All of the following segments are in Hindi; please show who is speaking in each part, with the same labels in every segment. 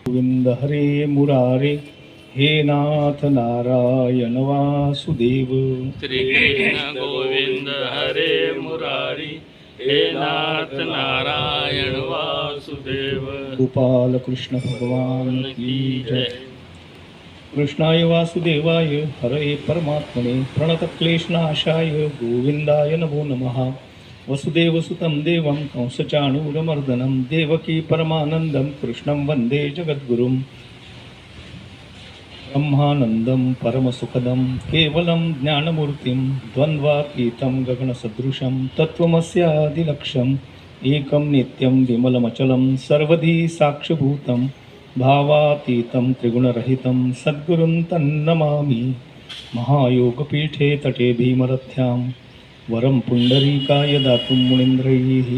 Speaker 1: गोविंद हरे मुरारे, हे नाथ नारायण वासुदेव।
Speaker 2: श्री कृष्ण गोविंद हरे मुरारी, हे नाथ नारायण वासुदेव।
Speaker 1: गोपाल कृष्ण भगवान की जय। कृष्णाय वासुदेवाय हरे परमात्मने प्रणतक्लेशनाशाय गोविंदाय नमो नमः। वसुदेवसुतं देवं कंसचाणूरमर्दनं देवकी परमानन्दं कृष्णं वन्दे जगद्गुरुं। ब्रह्मानन्दं परमसुखदं केवलं ज्ञानमूर्तिं द्वन्द्वातीतं गगनसदृशं तत्त्वमस्यादिलक्ष्यम् एकं नित्यं विमलमचलं सर्वधी साक्षिभूतं भावातीतं त्रिगुणरहितं सद्गुरुं तन्नमामि। महायोगपीठे तटे भीमरथ्यां वरं पुण्डरीकाय दातुं मुनीन्द्रैः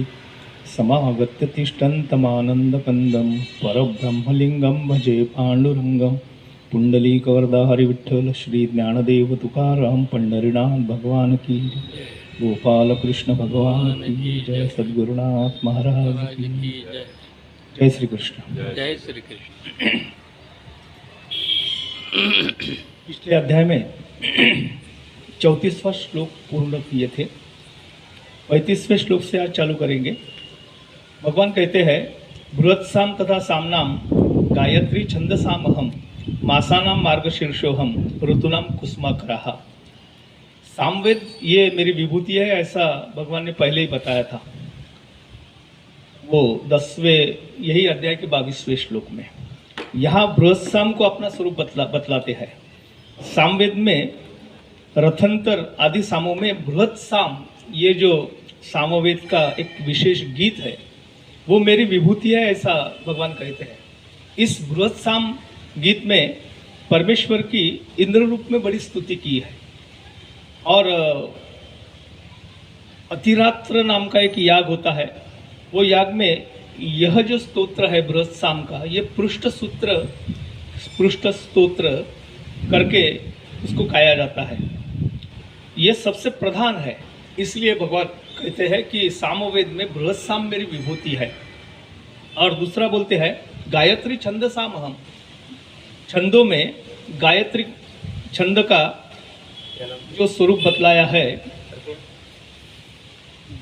Speaker 1: समागत्य तिष्ठन्तमानन्दकन्दं परब्रह्मलिङ्गं भजे पाण्डुरङ्गं। पुंडलीकवरदाहरि विठ्ठल श्री ज्ञानदेव तुकाराम पंढरीनाथ भगवान की जय। गोपाल कृष्ण भगवान की जय। सद्गुरुनाथ महाराज की
Speaker 2: जय।
Speaker 1: जय श्री कृष्ण।
Speaker 2: जय श्री कृष्ण।
Speaker 1: पिछले अध्याय में 34वां श्लोक पूर्ण किए थे। 35वें श्लोक से आज चालू करेंगे। भगवान कहते हैं बृहत्साम तथा सामनाम गायत्री छंदसामहम मासानाम मार्गशीर्षोहम ऋतुनाम कुसुमाकराः। सामवेद ये मेरी विभूति है, ऐसा भगवान ने पहले ही बताया था। वो 10वें यही अध्याय के 22वें श्लोक में यहाँ बृहत्साम को अपना स्वरूप बतलाते हैं। सामवेद में रथंतर आदि सामों में बृहत्साम ये जो सामवेद का एक विशेष गीत है वो मेरी विभूति है, ऐसा भगवान कहते हैं। इस बृहत्साम गीत में परमेश्वर की इंद्र रूप में बड़ी स्तुति की है और अतिरात्र नाम का एक याग होता है। वो याग में यह जो स्तोत्र है बृहत्साम का, ये पृष्ठ स्तोत्र करके उसको गाया जाता है। ये सबसे प्रधान है, इसलिए भगवान कहते हैं कि सामवेद में बृहत्साम मेरी विभूति है। और दूसरा बोलते हैं गायत्री छंदसामहम। छंदों में गायत्री छंद का जो स्वरूप बतलाया है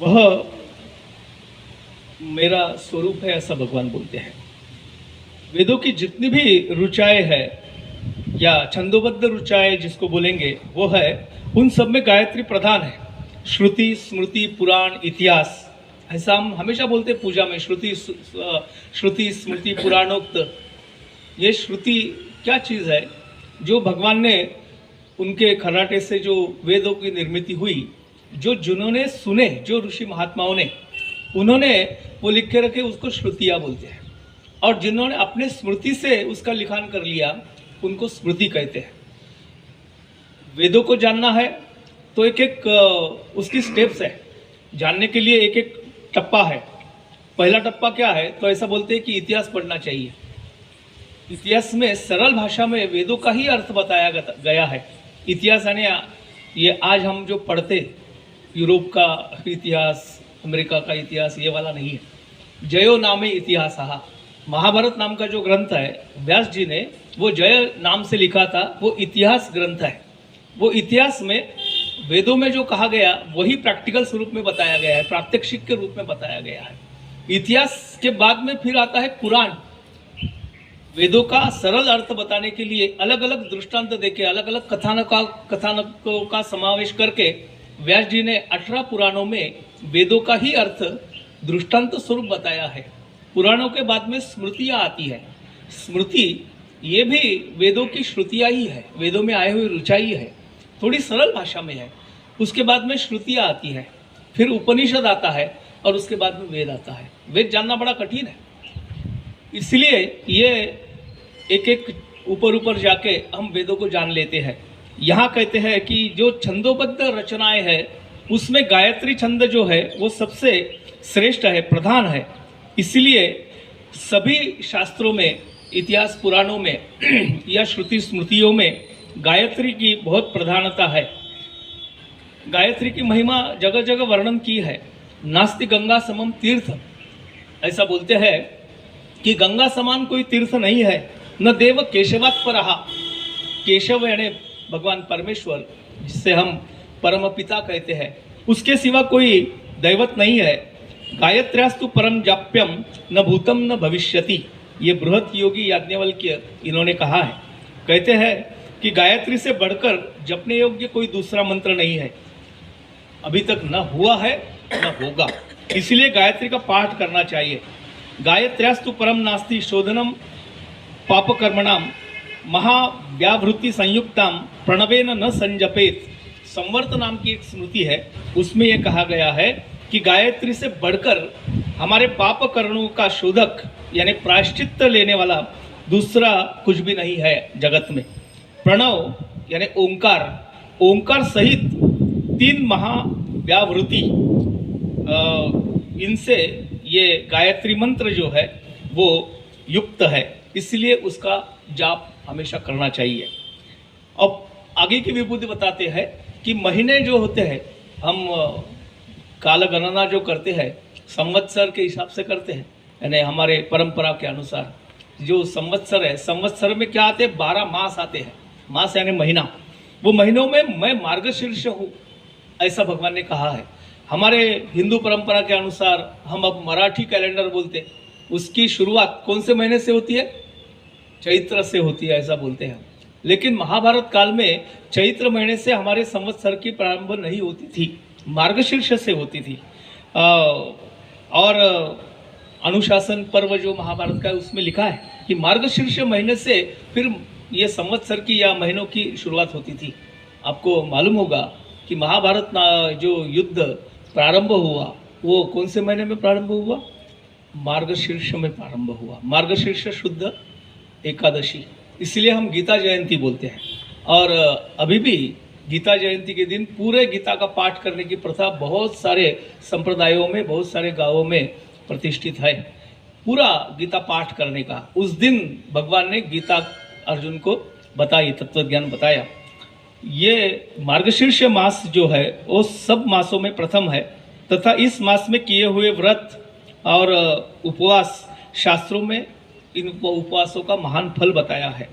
Speaker 1: वह मेरा स्वरूप है, ऐसा भगवान बोलते हैं। वेदों की जितनी भी रुचाएं है या छंदोबद्ध रुचाएं जिसको बोलेंगे वो है, उन सब में गायत्री प्रधान है। श्रुति स्मृति पुराण इतिहास, ऐसा हम हमेशा बोलते हैं पूजा में। श्रुति स्मृति पुराणोक्त, ये श्रुति क्या चीज़ है? जो भगवान ने उनके खराटे से जो वेदों की निर्मित हुई, जो जिन्होंने सुने, जो ऋषि महात्माओं ने, उन्होंने वो लिख के रखे, उसको श्रुतियाँ बोलते हैं। और जिन्होंने अपने स्मृति से उसका लिखान कर लिया, उनको स्मृति कहते हैं। वेदों को जानना है तो एक एक उसकी स्टेप्स है, जानने के लिए एक एक टप्पा है। पहला टप्पा क्या है? तो ऐसा बोलते हैं कि इतिहास पढ़ना चाहिए। इतिहास में सरल भाषा में वेदों का ही अर्थ बताया गया है। इतिहास यानी ये आज हम जो पढ़ते, यूरोप का इतिहास, अमेरिका का इतिहास, ये वाला नहीं है। जयो नामे इतिहास, महाभारत नाम का जो ग्रंथ है, व्यास जी ने वो जय नाम से लिखा था, वो इतिहास ग्रंथ है। वो इतिहास में वेदों में जो कहा गया वही प्रैक्टिकल स्वरूप में बताया गया है, प्रात्यक्षिक के रूप में बताया गया है। इतिहास के बाद में फिर आता है पुराण। वेदों का सरल अर्थ बताने के लिए अलग अलग दृष्टांत देके, अलग अलग कथानकों का समावेश करके व्यास जी ने 18 पुराणों में वेदों का ही अर्थ दृष्टांत स्वरूप बताया है। पुराणों के बाद में स्मृतियाँ आती है। स्मृति ये भी वेदों की श्रुतियाँ ही है, वेदों में आए हुए रुचाई है, थोड़ी सरल भाषा में है। उसके बाद में श्रुतियाँ आती है, फिर उपनिषद आता है और उसके बाद में वेद आता है। वेद जानना बड़ा कठिन है, इसलिए ये एक एक ऊपर जाके हम वेदों को जान लेते हैं। यहाँ कहते हैं कि जो छंदोबद्ध रचनाएं हैं उसमें गायत्री छंद जो है वो सबसे श्रेष्ठ है, प्रधान है। इसलिए सभी शास्त्रों में, इतिहास पुराणों में या श्रुति स्मृतियों में गायत्री की बहुत प्रधानता है। गायत्री की महिमा जगह जगह वर्णन की है। नास्ति गंगा समम तीर्थ, ऐसा बोलते हैं कि गंगा समान कोई तीर्थ नहीं है, न देव केशवात पर रहा। केशव यानी भगवान परमेश्वर, जिससे हम परम पिता कहते हैं, उसके सिवा कोई दैवत नहीं है। गायत्र्यास्तु परम जाप्यम न भूतम न भविष्यति, ये बृहत योगी याज्ञवल्क्य इन्होंने कहा है। कहते हैं कि गायत्री से बढ़कर जपने योग्य कोई दूसरा मंत्र नहीं है, अभी तक न हुआ है न होगा, इसलिए गायत्री का पाठ करना चाहिए। गायत्र्यास्तु परम नास्ति शोधनम पापकर्मणाम महाव्यावृत्ति संयुक्ताम प्रणवेन न संजपेत। संवर्त नाम की एक स्मृति है, उसमें यह कहा गया है कि गायत्री से बढ़कर हमारे पाप कर्मों का शोधक यानी प्रायश्चित्त लेने वाला दूसरा कुछ भी नहीं है जगत में। प्रणव यानी ओंकार, ओंकार सहित 3 महाव्यावृत्ति, इनसे ये गायत्री मंत्र जो है वो युक्त है, इसलिए उसका जाप हमेशा करना चाहिए। अब आगे की विभूति बताते हैं कि महीने जो होते हैं, हम काल गणना जो करते हैं संवत्सर के हिसाब से करते हैं, यानी हमारे परंपरा के अनुसार जो संवत्सर है, संवत्सर में क्या आते हैं, 12 मास आते हैं। मास यानी महीना, वो महीनों में मैं मार्गशीर्ष हूँ, ऐसा भगवान ने कहा है। हमारे हिंदू परंपरा के अनुसार हम अब मराठी कैलेंडर बोलते हैं, उसकी शुरुआत कौन से महीने से होती है, चैत्र से होती है, ऐसा बोलते हैं। लेकिन महाभारत काल में चैत्र महीने से हमारे संवत्सर की प्रारंभ नहीं होती थी, मार्गशीर्ष से होती थी। और अनुशासन पर्व जो महाभारत का है उसमें लिखा है कि मार्गशीर्ष महीने से फिर ये संवत्सर की या महीनों की शुरुआत होती थी। आपको मालूम होगा कि महाभारत जो युद्ध प्रारंभ हुआ वो कौन से महीने में प्रारंभ हुआ, मार्गशीर्ष में प्रारंभ हुआ, मार्गशीर्ष शुद्ध एकादशी, इसलिए हम गीता जयंती बोलते हैं। और अभी भी गीता जयंती के दिन पूरे गीता का पाठ करने की प्रथा बहुत सारे संप्रदायों में, बहुत सारे गांवों में प्रतिष्ठित है, पूरा गीता पाठ करने का। उस दिन भगवान ने गीता अर्जुन को बताई, तत्वज्ञान बताया। ये मार्गशीर्ष मास जो है वो सब मासों में प्रथम है, तथा इस मास में किए हुए व्रत और उपवास शास्त्रों में इन उपवासों का महान फल बताया है।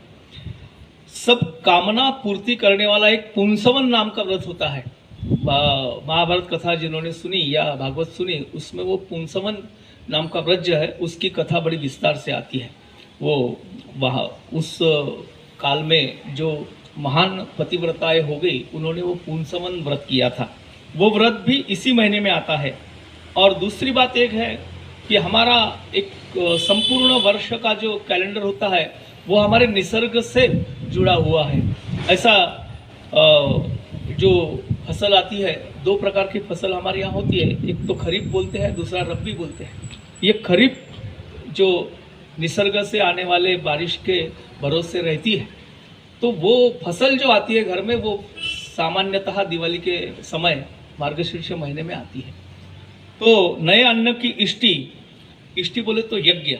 Speaker 1: सब कामना पूर्ति करने वाला एक पुंसवन नाम का व्रत होता है। महाभारत कथा जिन्होंने सुनी या भागवत सुनी, उसमें वो पुंसवन नाम का व्रत जो है उसकी कथा बड़ी विस्तार से आती है। वो वहाँ उस काल में जो महान पतिव्रताएं हो गई, उन्होंने वो पुंसवन व्रत किया था। वो व्रत भी इसी महीने में आता है। और दूसरी बात एक है कि हमारा एक संपूर्ण वर्ष का जो कैलेंडर होता है वो हमारे निसर्ग से जुड़ा हुआ है। ऐसा जो फसल आती है, 2 प्रकार की फसल हमारे यहाँ होती है, एक तो खरीफ बोलते हैं, दूसरा रब्बी बोलते हैं। ये खरीफ जो निसर्ग से आने वाले बारिश के भरोसे रहती है, तो वो फसल जो आती है घर में वो सामान्यतः दिवाली के समय मार्गशीर्ष महीने में आती है। तो नए अन्न की इष्टि बोले तो यज्ञ,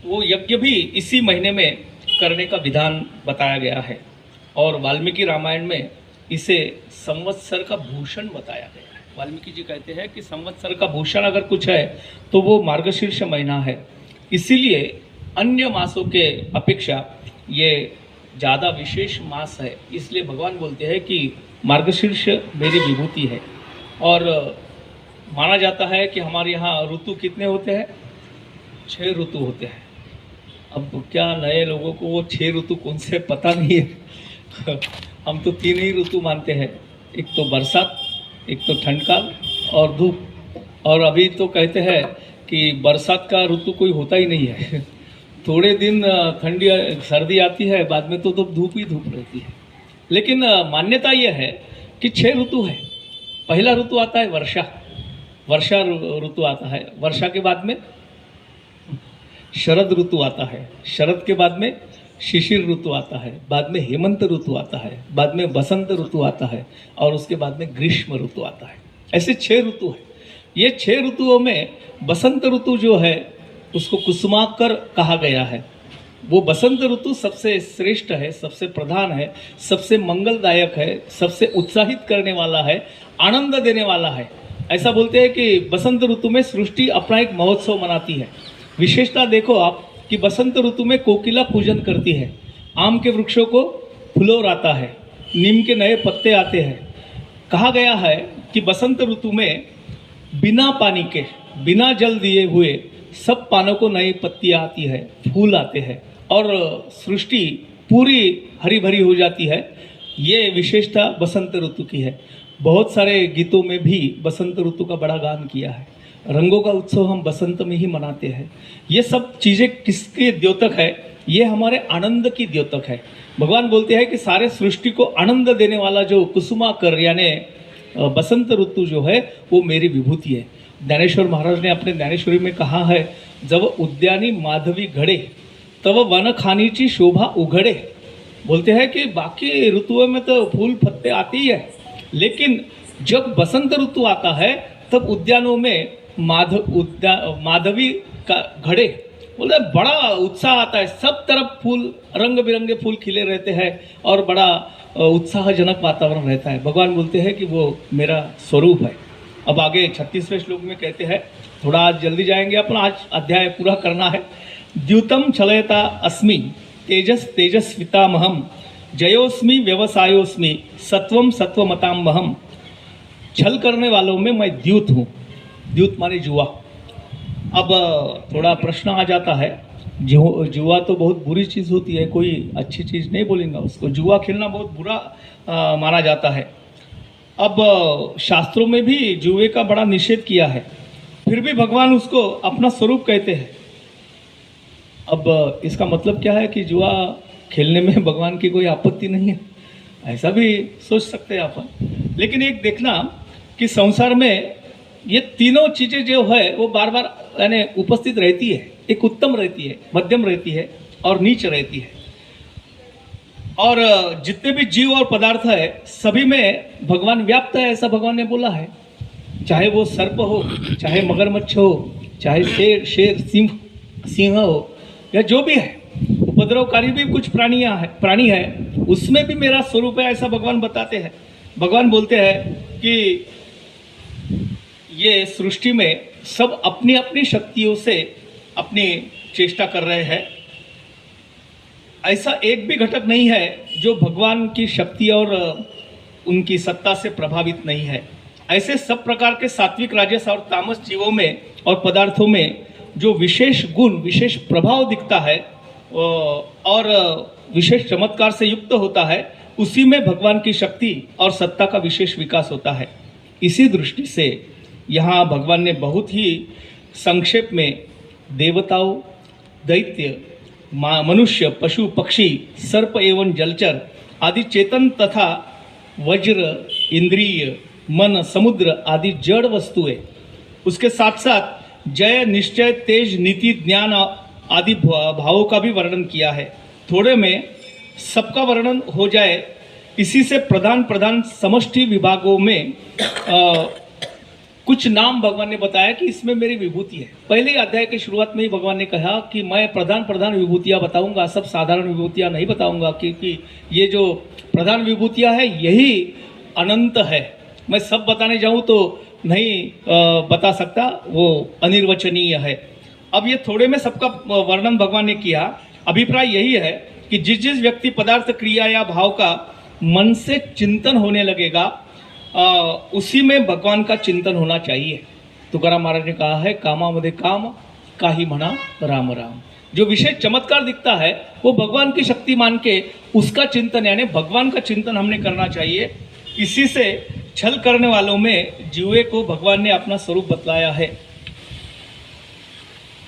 Speaker 1: वो यज्ञ भी इसी महीने में करने का विधान बताया गया है। और वाल्मीकि रामायण में इसे संवत्सर का भूषण बताया गया है। वाल्मीकि जी कहते हैं कि संवत्सर का भूषण अगर कुछ है तो वो मार्गशीर्ष महीना है। इसीलिए अन्य मासों के अपेक्षा ये ज़्यादा विशेष मास है, इसलिए भगवान बोलते हैं कि मार्गशीर्ष मेरी विभूति है। और माना जाता है कि हमारे यहाँ ऋतु कितने होते हैं, 6 ऋतु होते हैं। अब क्या नए लोगों को वो 6 ऋतु कौन से पता नहीं है हम तो 3 ही ऋतु मानते हैं, एक तो बरसात, एक तो ठंड काल और धूप। और अभी तो कहते हैं कि बरसात का ऋतु कोई होता ही नहीं है थोड़े दिन ठंडी सर्दी आती है, बाद में तो धूप ही धूप रहती है। लेकिन मान्यता ये है कि 6 ऋतु है। पहला ऋतु आता है वर्षा ऋतु आता है। वर्षा के बाद में शरद ऋतु आता है, शरद के बाद में शिशिर ऋतु आता है, बाद में हेमंत ऋतु आता है, बाद में बसंत ऋतु आता है और उसके बाद में ग्रीष्म ऋतु आता है। ऐसे 6 ऋतु है। ये 6 ऋतुओं में बसंत ऋतु जो है उसको कुसुमाकर कहा गया है। वो बसंत ऋतु सबसे श्रेष्ठ है, सबसे प्रधान है, सबसे मंगलदायक है, सबसे उत्साहित करने वाला है, आनंद देने वाला है। ऐसा बोलते हैं कि बसंत ऋतु में सृष्टि अपना एक महोत्सव मनाती है। विशेषता देखो आप कि बसंत ऋतु में कोकिला पूजन करती है, आम के वृक्षों को फुलोर आता है, नीम के नए पत्ते आते हैं। कहा गया है कि बसंत ऋतु में बिना पानी के, बिना जल दिए हुए सब पानों को नई पत्तियाँ आती है, फूल आते हैं और सृष्टि पूरी हरी भरी हो जाती है। ये विशेषता बसंत ऋतु की है। बहुत सारे गीतों में भी बसंत ऋतु का बड़ा गान किया है। रंगों का उत्सव हम बसंत में ही मनाते हैं। ये सब चीज़ें किसके द्योतक है? ये हमारे आनंद की द्योतक है। भगवान बोलते हैं कि सारे सृष्टि को आनंद देने वाला जो कुसुमाकर यानी बसंत ऋतु जो है वो मेरी विभूति है। ज्ञानेश्वर महाराज ने अपने ज्ञानेश्वरी में कहा है, जब उद्यानी माधवी घड़े तब वन खानीची शोभा उघड़े। बोलते हैं कि बाकी ऋतुओं में तो फूल पत्ते आते ही है, लेकिन जब बसंत ऋतु आता है तब उद्यानों में माधवी का घड़े बोले बड़ा उत्साह आता है। सब तरफ फूल, रंग बिरंगे फूल खिले रहते हैं और बड़ा उत्साहजनक वातावरण रहता है। भगवान बोलते हैं कि वो मेरा स्वरूप है। अब आगे 36वें श्लोक में कहते हैं, थोड़ा आज जल्दी जाएंगे अपन, आज अध्याय पूरा करना है। द्यूतम छलयता अस्मि तेजस तेजस्वितामहम जयोस्मि व्यवसायोस्मि सत्वम सत्वमतामहम। छल करने वालों में मैं द्यूत हूँ। द्यूत माने जुआ। अब थोड़ा प्रश्न आ जाता है, जुआ तो बहुत बुरी चीज़ होती है, कोई अच्छी चीज़ नहीं बोलेंगे उसको। जुआ खेलना बहुत बुरा माना जाता है। अब शास्त्रों में भी जुए का बड़ा निषेध किया है, फिर भी भगवान उसको अपना स्वरूप कहते हैं। अब इसका मतलब क्या है कि जुआ खेलने में भगवान की कोई आपत्ति नहीं है, ऐसा भी सोच सकते हैं अपन। लेकिन एक देखना कि संसार में ये तीनों चीज़ें जो है वो बार बार यानी उपस्थित रहती है। एक उत्तम रहती है, मध्यम रहती है और नीच रहती है। और जितने भी जीव और पदार्थ है सभी में भगवान व्याप्त है, ऐसा भगवान ने बोला है। चाहे वो सर्प हो, चाहे मगरमच्छ हो, चाहे शेर सिंह हो, या जो भी है, उपद्रवकारी भी कुछ प्राणी है, उसमें भी मेरा स्वरूप है, ऐसा भगवान बताते हैं। भगवान बोलते हैं कि ये सृष्टि में सब अपनी अपनी शक्तियों से अपनी चेष्टा कर रहे हैं। ऐसा एक भी घटक नहीं है जो भगवान की शक्ति और उनकी सत्ता से प्रभावित नहीं है। ऐसे सब प्रकार के सात्विक, राजस और तामस जीवों में और पदार्थों में जो विशेष गुण, विशेष प्रभाव दिखता है और विशेष चमत्कार से युक्त होता है, उसी में भगवान की शक्ति और सत्ता का विशेष विकास होता है। इसी दृष्टि से यहाँ भगवान ने बहुत ही संक्षेप में देवताओं, दैत्य, मनुष्य, पशु, पक्षी, सर्प एवं जलचर आदि चेतन तथा वज्र, इंद्रिय, मन, समुद्र आदि जड़ वस्तुएं, उसके साथ साथ जय, निश्चय, तेज, नीति, ज्ञान आदि भावों का भी वर्णन किया है। थोड़े में सबका वर्णन हो जाए, इसी से प्रधान समष्टि विभागों में कुछ नाम भगवान ने बताया कि इसमें मेरी विभूति है। पहले अध्याय की शुरुआत में ही भगवान ने कहा कि मैं प्रधान विभूतियाँ बताऊंगा, सब साधारण विभूतियाँ नहीं बताऊंगा, क्योंकि ये जो प्रधान विभूतियाँ है यही अनंत है। मैं सब बताने जाऊँ तो नहीं बता सकता, वो अनिर्वचनीय है। अब ये थोड़े में सबका वर्णन भगवान ने किया। अभिप्राय यही है कि जिस व्यक्ति पदार्थ, क्रिया या भाव का मन से चिंतन होने लगेगा, उसी में भगवान का चिंतन होना चाहिए। तुकाराम महाराज ने कहा है, कामामध्ये काम काही म्हणा राम राम। जो विशेष चमत्कार दिखता है वो भगवान की शक्ति मान के उसका चिंतन यानी भगवान का चिंतन हमने करना चाहिए। इसी से छल करने वालों में जीवे को भगवान ने अपना स्वरूप बतलाया है।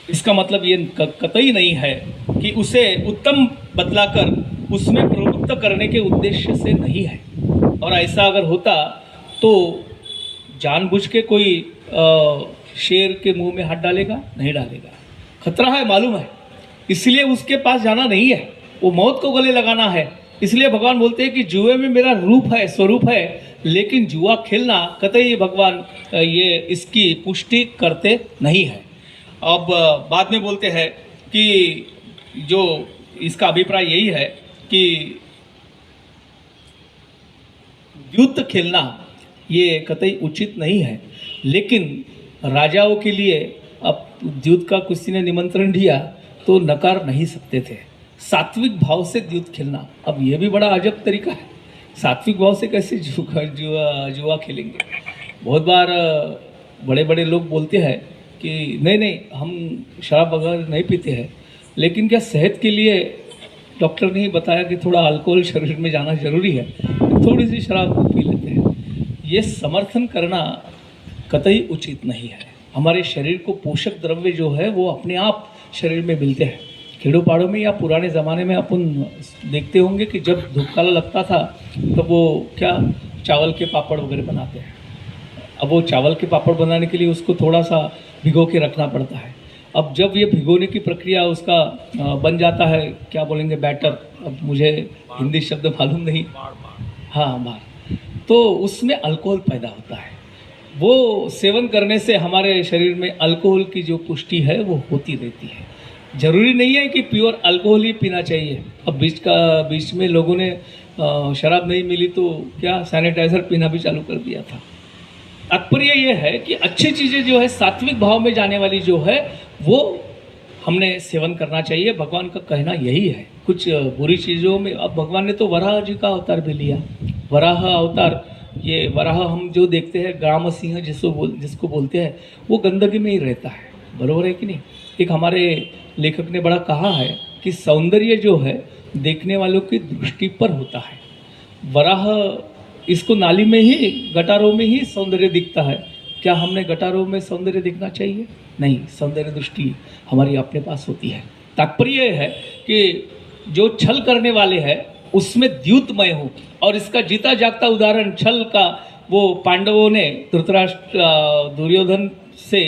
Speaker 1: इसका मतलब ये कतई नहीं है कि उसे उत्तम बतलाकर उसमें प्रवृत्त करने के उद्देश्य से नहीं है। और ऐसा अगर होता तो जानबूझ के कोई शेर के मुंह में हाथ डालेगा? नहीं डालेगा। खतरा है, मालूम है, इसलिए उसके पास जाना नहीं है, वो मौत को गले लगाना है। इसलिए भगवान बोलते हैं कि जुए में मेरा रूप है, स्वरूप है, लेकिन जुआ खेलना कतई भगवान ये इसकी पुष्टि करते नहीं है। अब बाद में बोलते हैं कि जो इसका अभिप्राय यही है कि युद्ध खेलना ये कतई उचित नहीं है, लेकिन राजाओं के लिए अब द्यूत का किसी ने निमंत्रण दिया तो नकार नहीं सकते थे। सात्विक भाव से द्यूत खेलना, अब ये भी बड़ा अजब तरीका है। सात्विक भाव से कैसे जुआ खेलेंगे? बहुत बार बड़े बड़े लोग बोलते हैं कि नहीं नहीं हम शराब वगैरह नहीं पीते हैं, लेकिन क्या सेहत के लिए डॉक्टर ने ही बताया कि थोड़ा अल्कोहल शरीर में जाना जरूरी है, थोड़ी सी शराब पी लेते हैं। ये समर्थन करना कतई उचित नहीं है। हमारे शरीर को पोषक द्रव्य जो है वो अपने आप शरीर में मिलते हैं। खेड़ों पहाड़ों में या पुराने ज़माने में अपन देखते होंगे कि जब धूपकाला लगता था तो वो क्या चावल के पापड़ वगैरह बनाते हैं। अब वो चावल के पापड़ बनाने के लिए उसको थोड़ा सा भिगो के रखना पड़ता है। अब जब ये भिगोने की प्रक्रिया उसका बन जाता है, क्या बोलेंगे, बैटर, अब मुझे हिंदी शब्द मालूम नहीं, हाँ बार, तो उसमें अल्कोहल पैदा होता है। वो सेवन करने से हमारे शरीर में अल्कोहल की जो पुष्टि है वो होती रहती है। ज़रूरी नहीं है कि प्योर अल्कोहल ही पीना चाहिए। अब बीच में लोगों ने शराब नहीं मिली तो क्या सैनिटाइज़र पीना भी चालू कर दिया था। तात्पर्य ये है कि अच्छी चीज़ें जो है सात्विक भाव में जाने वाली जो है वो हमने सेवन करना चाहिए। भगवान का कहना यही है। कुछ बुरी चीज़ों में, अब भगवान ने तो वराह जी का अवतार भी लिया। वराह अवतार, ये वराह हम जो देखते हैं ग्राम सिंह जिसको बोलते हैं, वो गंदगी में ही रहता है, बरोबर है कि नहीं? एक हमारे लेखक ने बड़ा कहा है कि सौंदर्य जो है देखने वालों की दृष्टि पर होता है। वराह, इसको नाली में ही, गटारों में ही सौंदर्य दिखता है। क्या हमने गटारों में सौंदर्य दिखना चाहिए? नहीं, सौंदर्य दृष्टि हमारी अपने पास होती है। तात्पर्य है कि जो छल करने वाले हैं उसमें द्यूतमय हो, और इसका जीता जागता उदाहरण छल का वो पांडवों ने धृतराष्ट्र दुर्योधन से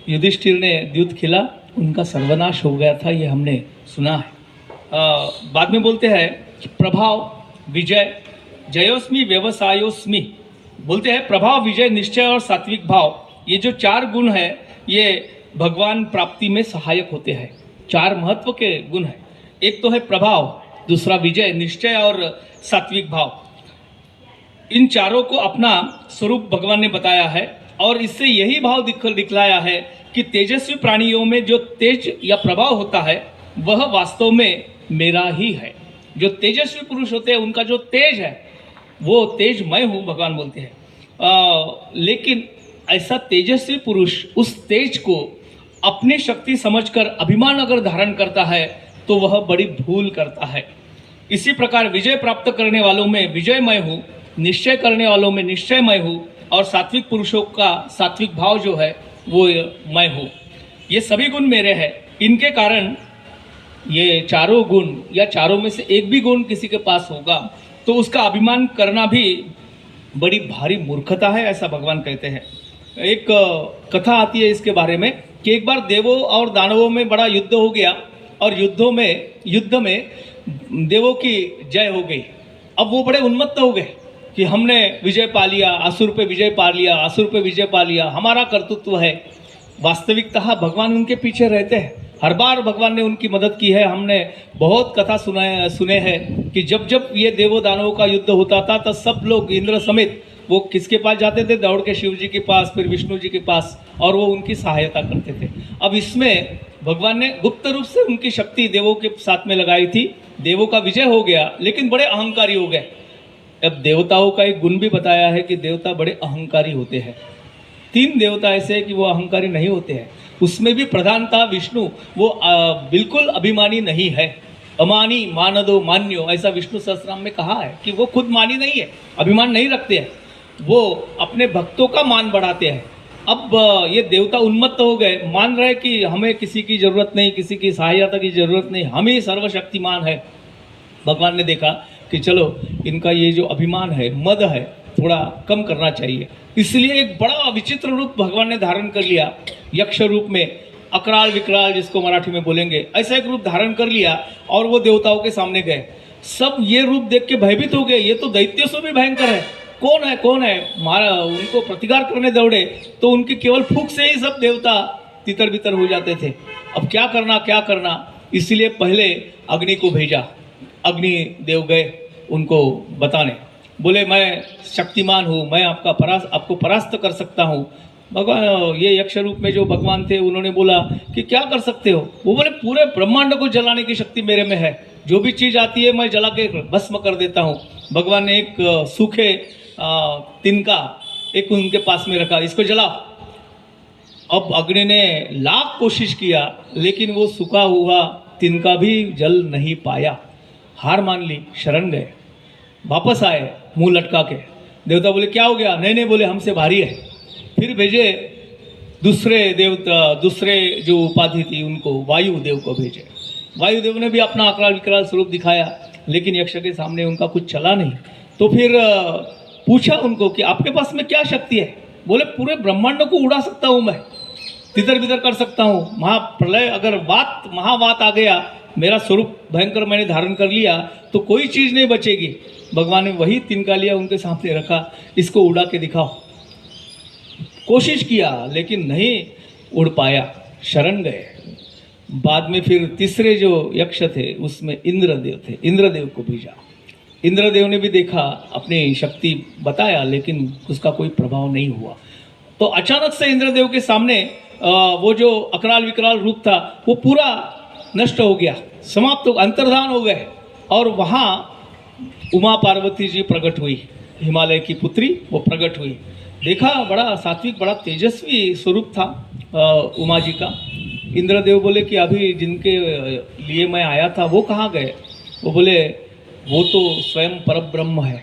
Speaker 1: युधिष्ठिर ने द्यूत खेला, उनका सर्वनाश हो गया था, ये हमने सुना है। बाद में बोलते हैं प्रभाव, विजय, जयोस्मी व्यवसायोस्मी, बोलते हैं प्रभाव, विजय, निश्चय और सात्विक भाव, ये जो 4 गुण है ये भगवान प्राप्ति में सहायक होते हैं। 4 महत्व के गुण हैं। एक तो है प्रभाव, दूसरा विजय, निश्चय और सात्विक भाव। इन चारों को अपना स्वरूप भगवान ने बताया है, और इससे यही भाव दिखलाया है कि तेजस्वी प्राणियों में जो तेज या प्रभाव होता है वह वास्तव में मेरा ही है। जो तेजस्वी पुरुष होते हैं उनका जो तेज है वो तेज मैं हूँ, भगवान बोलते हैं। लेकिन ऐसा तेजस्वी पुरुष उस तेज को अपनी शक्ति समझकर अभिमान अगर धारण करता है तो वह बड़ी भूल करता है। इसी प्रकार विजय प्राप्त करने वालों में विजय मैं हूँ, निश्चय करने वालों में निश्चय मैं हूँ, और सात्विक पुरुषों का सात्विक भाव जो है वो मैं हूँ। ये सभी गुण मेरे हैं। इनके कारण ये चारों गुण या चारों में से एक भी गुण किसी के पास होगा तो उसका अभिमान करना भी बड़ी भारी मूर्खता है, ऐसा भगवान कहते हैं। एक कथा आती है इसके बारे में कि एक बार देवों और दानवों में बड़ा युद्ध हो गया, और युद्ध में देवों की जय हो गई। अब वो बड़े उन्मत्त हो गए कि हमने विजय पा लिया, असुर पे विजय पा लिया, असुर पे विजय पा लिया, हमारा कर्तृत्व है। वास्तविकता भगवान उनके पीछे रहते हैं। हर बार भगवान ने उनकी मदद की है। हमने बहुत कथा सुने हैं कि जब जब ये देवों दानवों का युद्ध होता था तब सब लोग इंद्र समेत वो किसके पास जाते थे? दौड़ के शिव जी के पास, फिर विष्णु जी के पास, और वो उनकी सहायता करते थे। अब इसमें भगवान ने गुप्त रूप से उनकी शक्ति देवों के साथ में लगाई थी। देवों का विजय हो गया, लेकिन बड़े अहंकारी हो गए। अब देवताओं का एक गुण भी बताया है कि देवता बड़े अहंकारी होते हैं। 3 देवता ऐसे हैं कि वो अहंकारी नहीं होते हैं। उसमें भी प्रधानता विष्णु, वो बिल्कुल अभिमानी नहीं है। अमानी मानदो मान्यो, ऐसा विष्णु सहस्त्रनाम में कहा है कि वो खुद मानी नहीं है, अभिमान नहीं रखते हैं, वो अपने भक्तों का मान बढ़ाते हैं। अब ये देवता उन्मत्त हो गए, मान रहे कि हमें किसी की ज़रूरत नहीं, किसी की सहायता की ज़रूरत नहीं, हम ही सर्वशक्तिमान है। भगवान ने देखा कि चलो इनका ये जो अभिमान है, मद है, थोड़ा कम करना चाहिए। इसलिए एक बड़ा विचित्र रूप भगवान ने धारण कर लिया, यक्ष रूप में, अकराल विकराल जिसको मराठी में बोलेंगे, ऐसा एक रूप धारण कर लिया और वो देवताओं के सामने गए। सब ये रूप देख के भयभीत हो गए, ये तो दैत्यों से भी भयंकर है, कौन है मारा। उनको प्रतिकार करने दौड़े तो उनकी केवल फूंक से ही सब देवता तितर बितर हो जाते थे। अब क्या करना, इसलिए पहले अग्नि को भेजा। अग्नि देव गए उनको बताने, बोले मैं शक्तिमान हूँ, मैं आपको परास्त कर सकता हूँ, भगवान ये यक्ष रूप में जो भगवान थे उन्होंने बोला कि क्या कर सकते हो। वो बोले पूरे ब्रह्मांड को जलाने की शक्ति मेरे में है, जो भी चीज़ आती है मैं जला के भस्म कर देता हूँ। भगवान ने एक सूखे तिनका एक उनके पास में रखा, इसको जलाओ। अब अग्नि ने लाख कोशिश किया लेकिन वो सूखा हुआ तिनका भी जल नहीं पाया। हार मान ली, शरण गए, वापस आए मुंह लटका के। देवता बोले क्या हो गया? नहीं नहीं, बोले हमसे भारी है। फिर भेजे दूसरे देवता, दूसरे जो उपाधि थी उनको, वायुदेव को भेजे। वायुदेव ने भी अपना अकराल विकराल स्वरूप दिखाया लेकिन यक्ष के सामने उनका कुछ चला नहीं। तो फिर पूछा उनको कि आपके पास में क्या शक्ति है? बोले पूरे ब्रह्मांड को उड़ा सकता हूँ मैं, तितर बितर कर सकता हूँ। महाप्रलय अगर महावात आ गया, मेरा स्वरूप भयंकर मैंने धारण कर लिया तो कोई चीज़ नहीं बचेगी। भगवान ने वही तिनका लिया, उनके सामने रखा, इसको उड़ा के दिखाओ। कोशिश किया लेकिन नहीं उड़ पाया, शरण गए। बाद में फिर तीसरे जो यक्ष थे उसमें इंद्रदेव थे, इंद्रदेव को भेजा। इंद्रदेव ने भी देखा, अपनी शक्ति बताया लेकिन उसका कोई प्रभाव नहीं हुआ। तो अचानक से इंद्रदेव के सामने वो जो अकराल विकराल रूप था वो पूरा नष्ट हो गया, समाप्त हो, अंतर्धान हो गए। और वहाँ उमा पार्वती जी प्रकट हुई, हिमालय की पुत्री वो प्रकट हुई। देखा बड़ा सात्विक, बड़ा तेजस्वी स्वरूप था उमा जी का। इंद्रदेव बोले कि अभी जिनके लिए मैं आया था वो कहाँ गए? वो बोले वो तो स्वयं परब्रह्म है,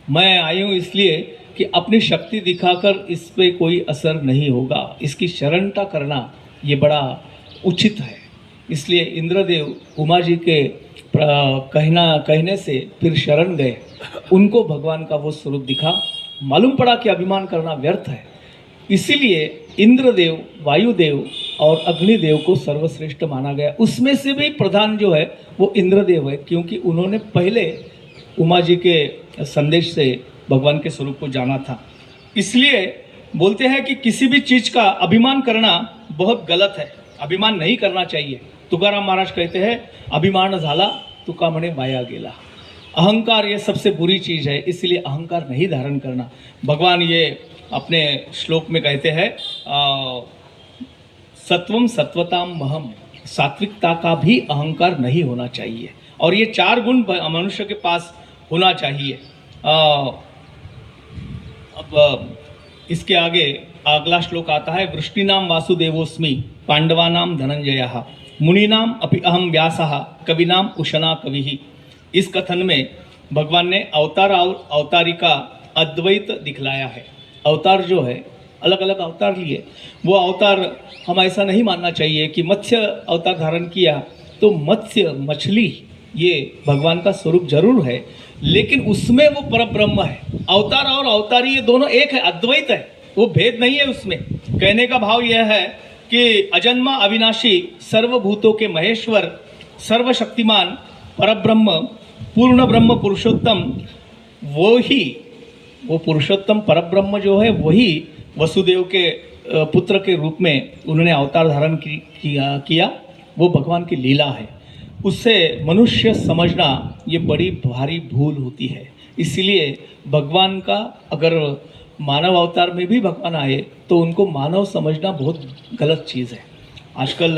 Speaker 1: मैं आई हूँ इसलिए कि अपनी शक्ति दिखाकर इस पे कोई असर नहीं होगा, इसकी शरणता करना ये बड़ा उचित है। इसलिए इंद्रदेव उमा जी के कहने से फिर शरण गए, उनको भगवान का वो स्वरूप दिखा। मालूम पड़ा कि अभिमान करना व्यर्थ है। इसीलिए इंद्रदेव, वायुदेव और अग्निदेव को सर्वश्रेष्ठ माना गया। उसमें से भी प्रधान जो है वो इंद्रदेव है, क्योंकि उन्होंने पहले उमा जी के संदेश से भगवान के स्वरूप को जाना था। इसलिए बोलते हैं कि किसी भी चीज़ का अभिमान करना बहुत गलत है, अभिमान नहीं करना चाहिए। तुकाराम महाराज कहते हैं अभिमान झाला तुका म्हणे वाया गेला। अहंकार ये सबसे बुरी चीज़ है, इसलिए अहंकार नहीं धारण करना। भगवान ये अपने श्लोक में कहते हैं सत्वम सत्वताम महम, सात्विकता का भी अहंकार नहीं होना चाहिए। और ये 4 गुण मनुष्य के पास होना चाहिए। अब इसके आगे अगला श्लोक आता है वृष्टिनाम वासुदेवोस्मि पांडवानाम धनंजयः मुनीनाम अपि अहम व्यासः कविनाम उशना कविः। इस कथन में भगवान ने अवतार और अवतारिका अद्वैत दिखलाया है। अवतार जो है अलग अलग अवतार लिए, वो अवतार हम ऐसा नहीं मानना चाहिए कि मत्स्य अवतार धारण किया तो मत्स्य मछली ये भगवान का स्वरूप जरूर है, लेकिन उसमें वो परब्रह्म है। अवतार और अवतारी ये दोनों एक है, अद्वैत है, वो भेद नहीं है उसमें। कहने का भाव यह है कि अजन्मा अविनाशी सर्वभूतों के महेश्वर सर्वशक्तिमान परब्रह्म पूर्ण ब्रह्म पुरुषोत्तम, वो पुरुषोत्तम परब्रह्म जो है वही वसुदेव के पुत्र के रूप में उन्होंने अवतार धारण किया। वो भगवान की लीला है, उससे मनुष्य समझना ये बड़ी भारी भूल होती है। इसलिए भगवान का अगर मानव अवतार में भी भगवान आए तो उनको मानव समझना बहुत गलत चीज़ है। आजकल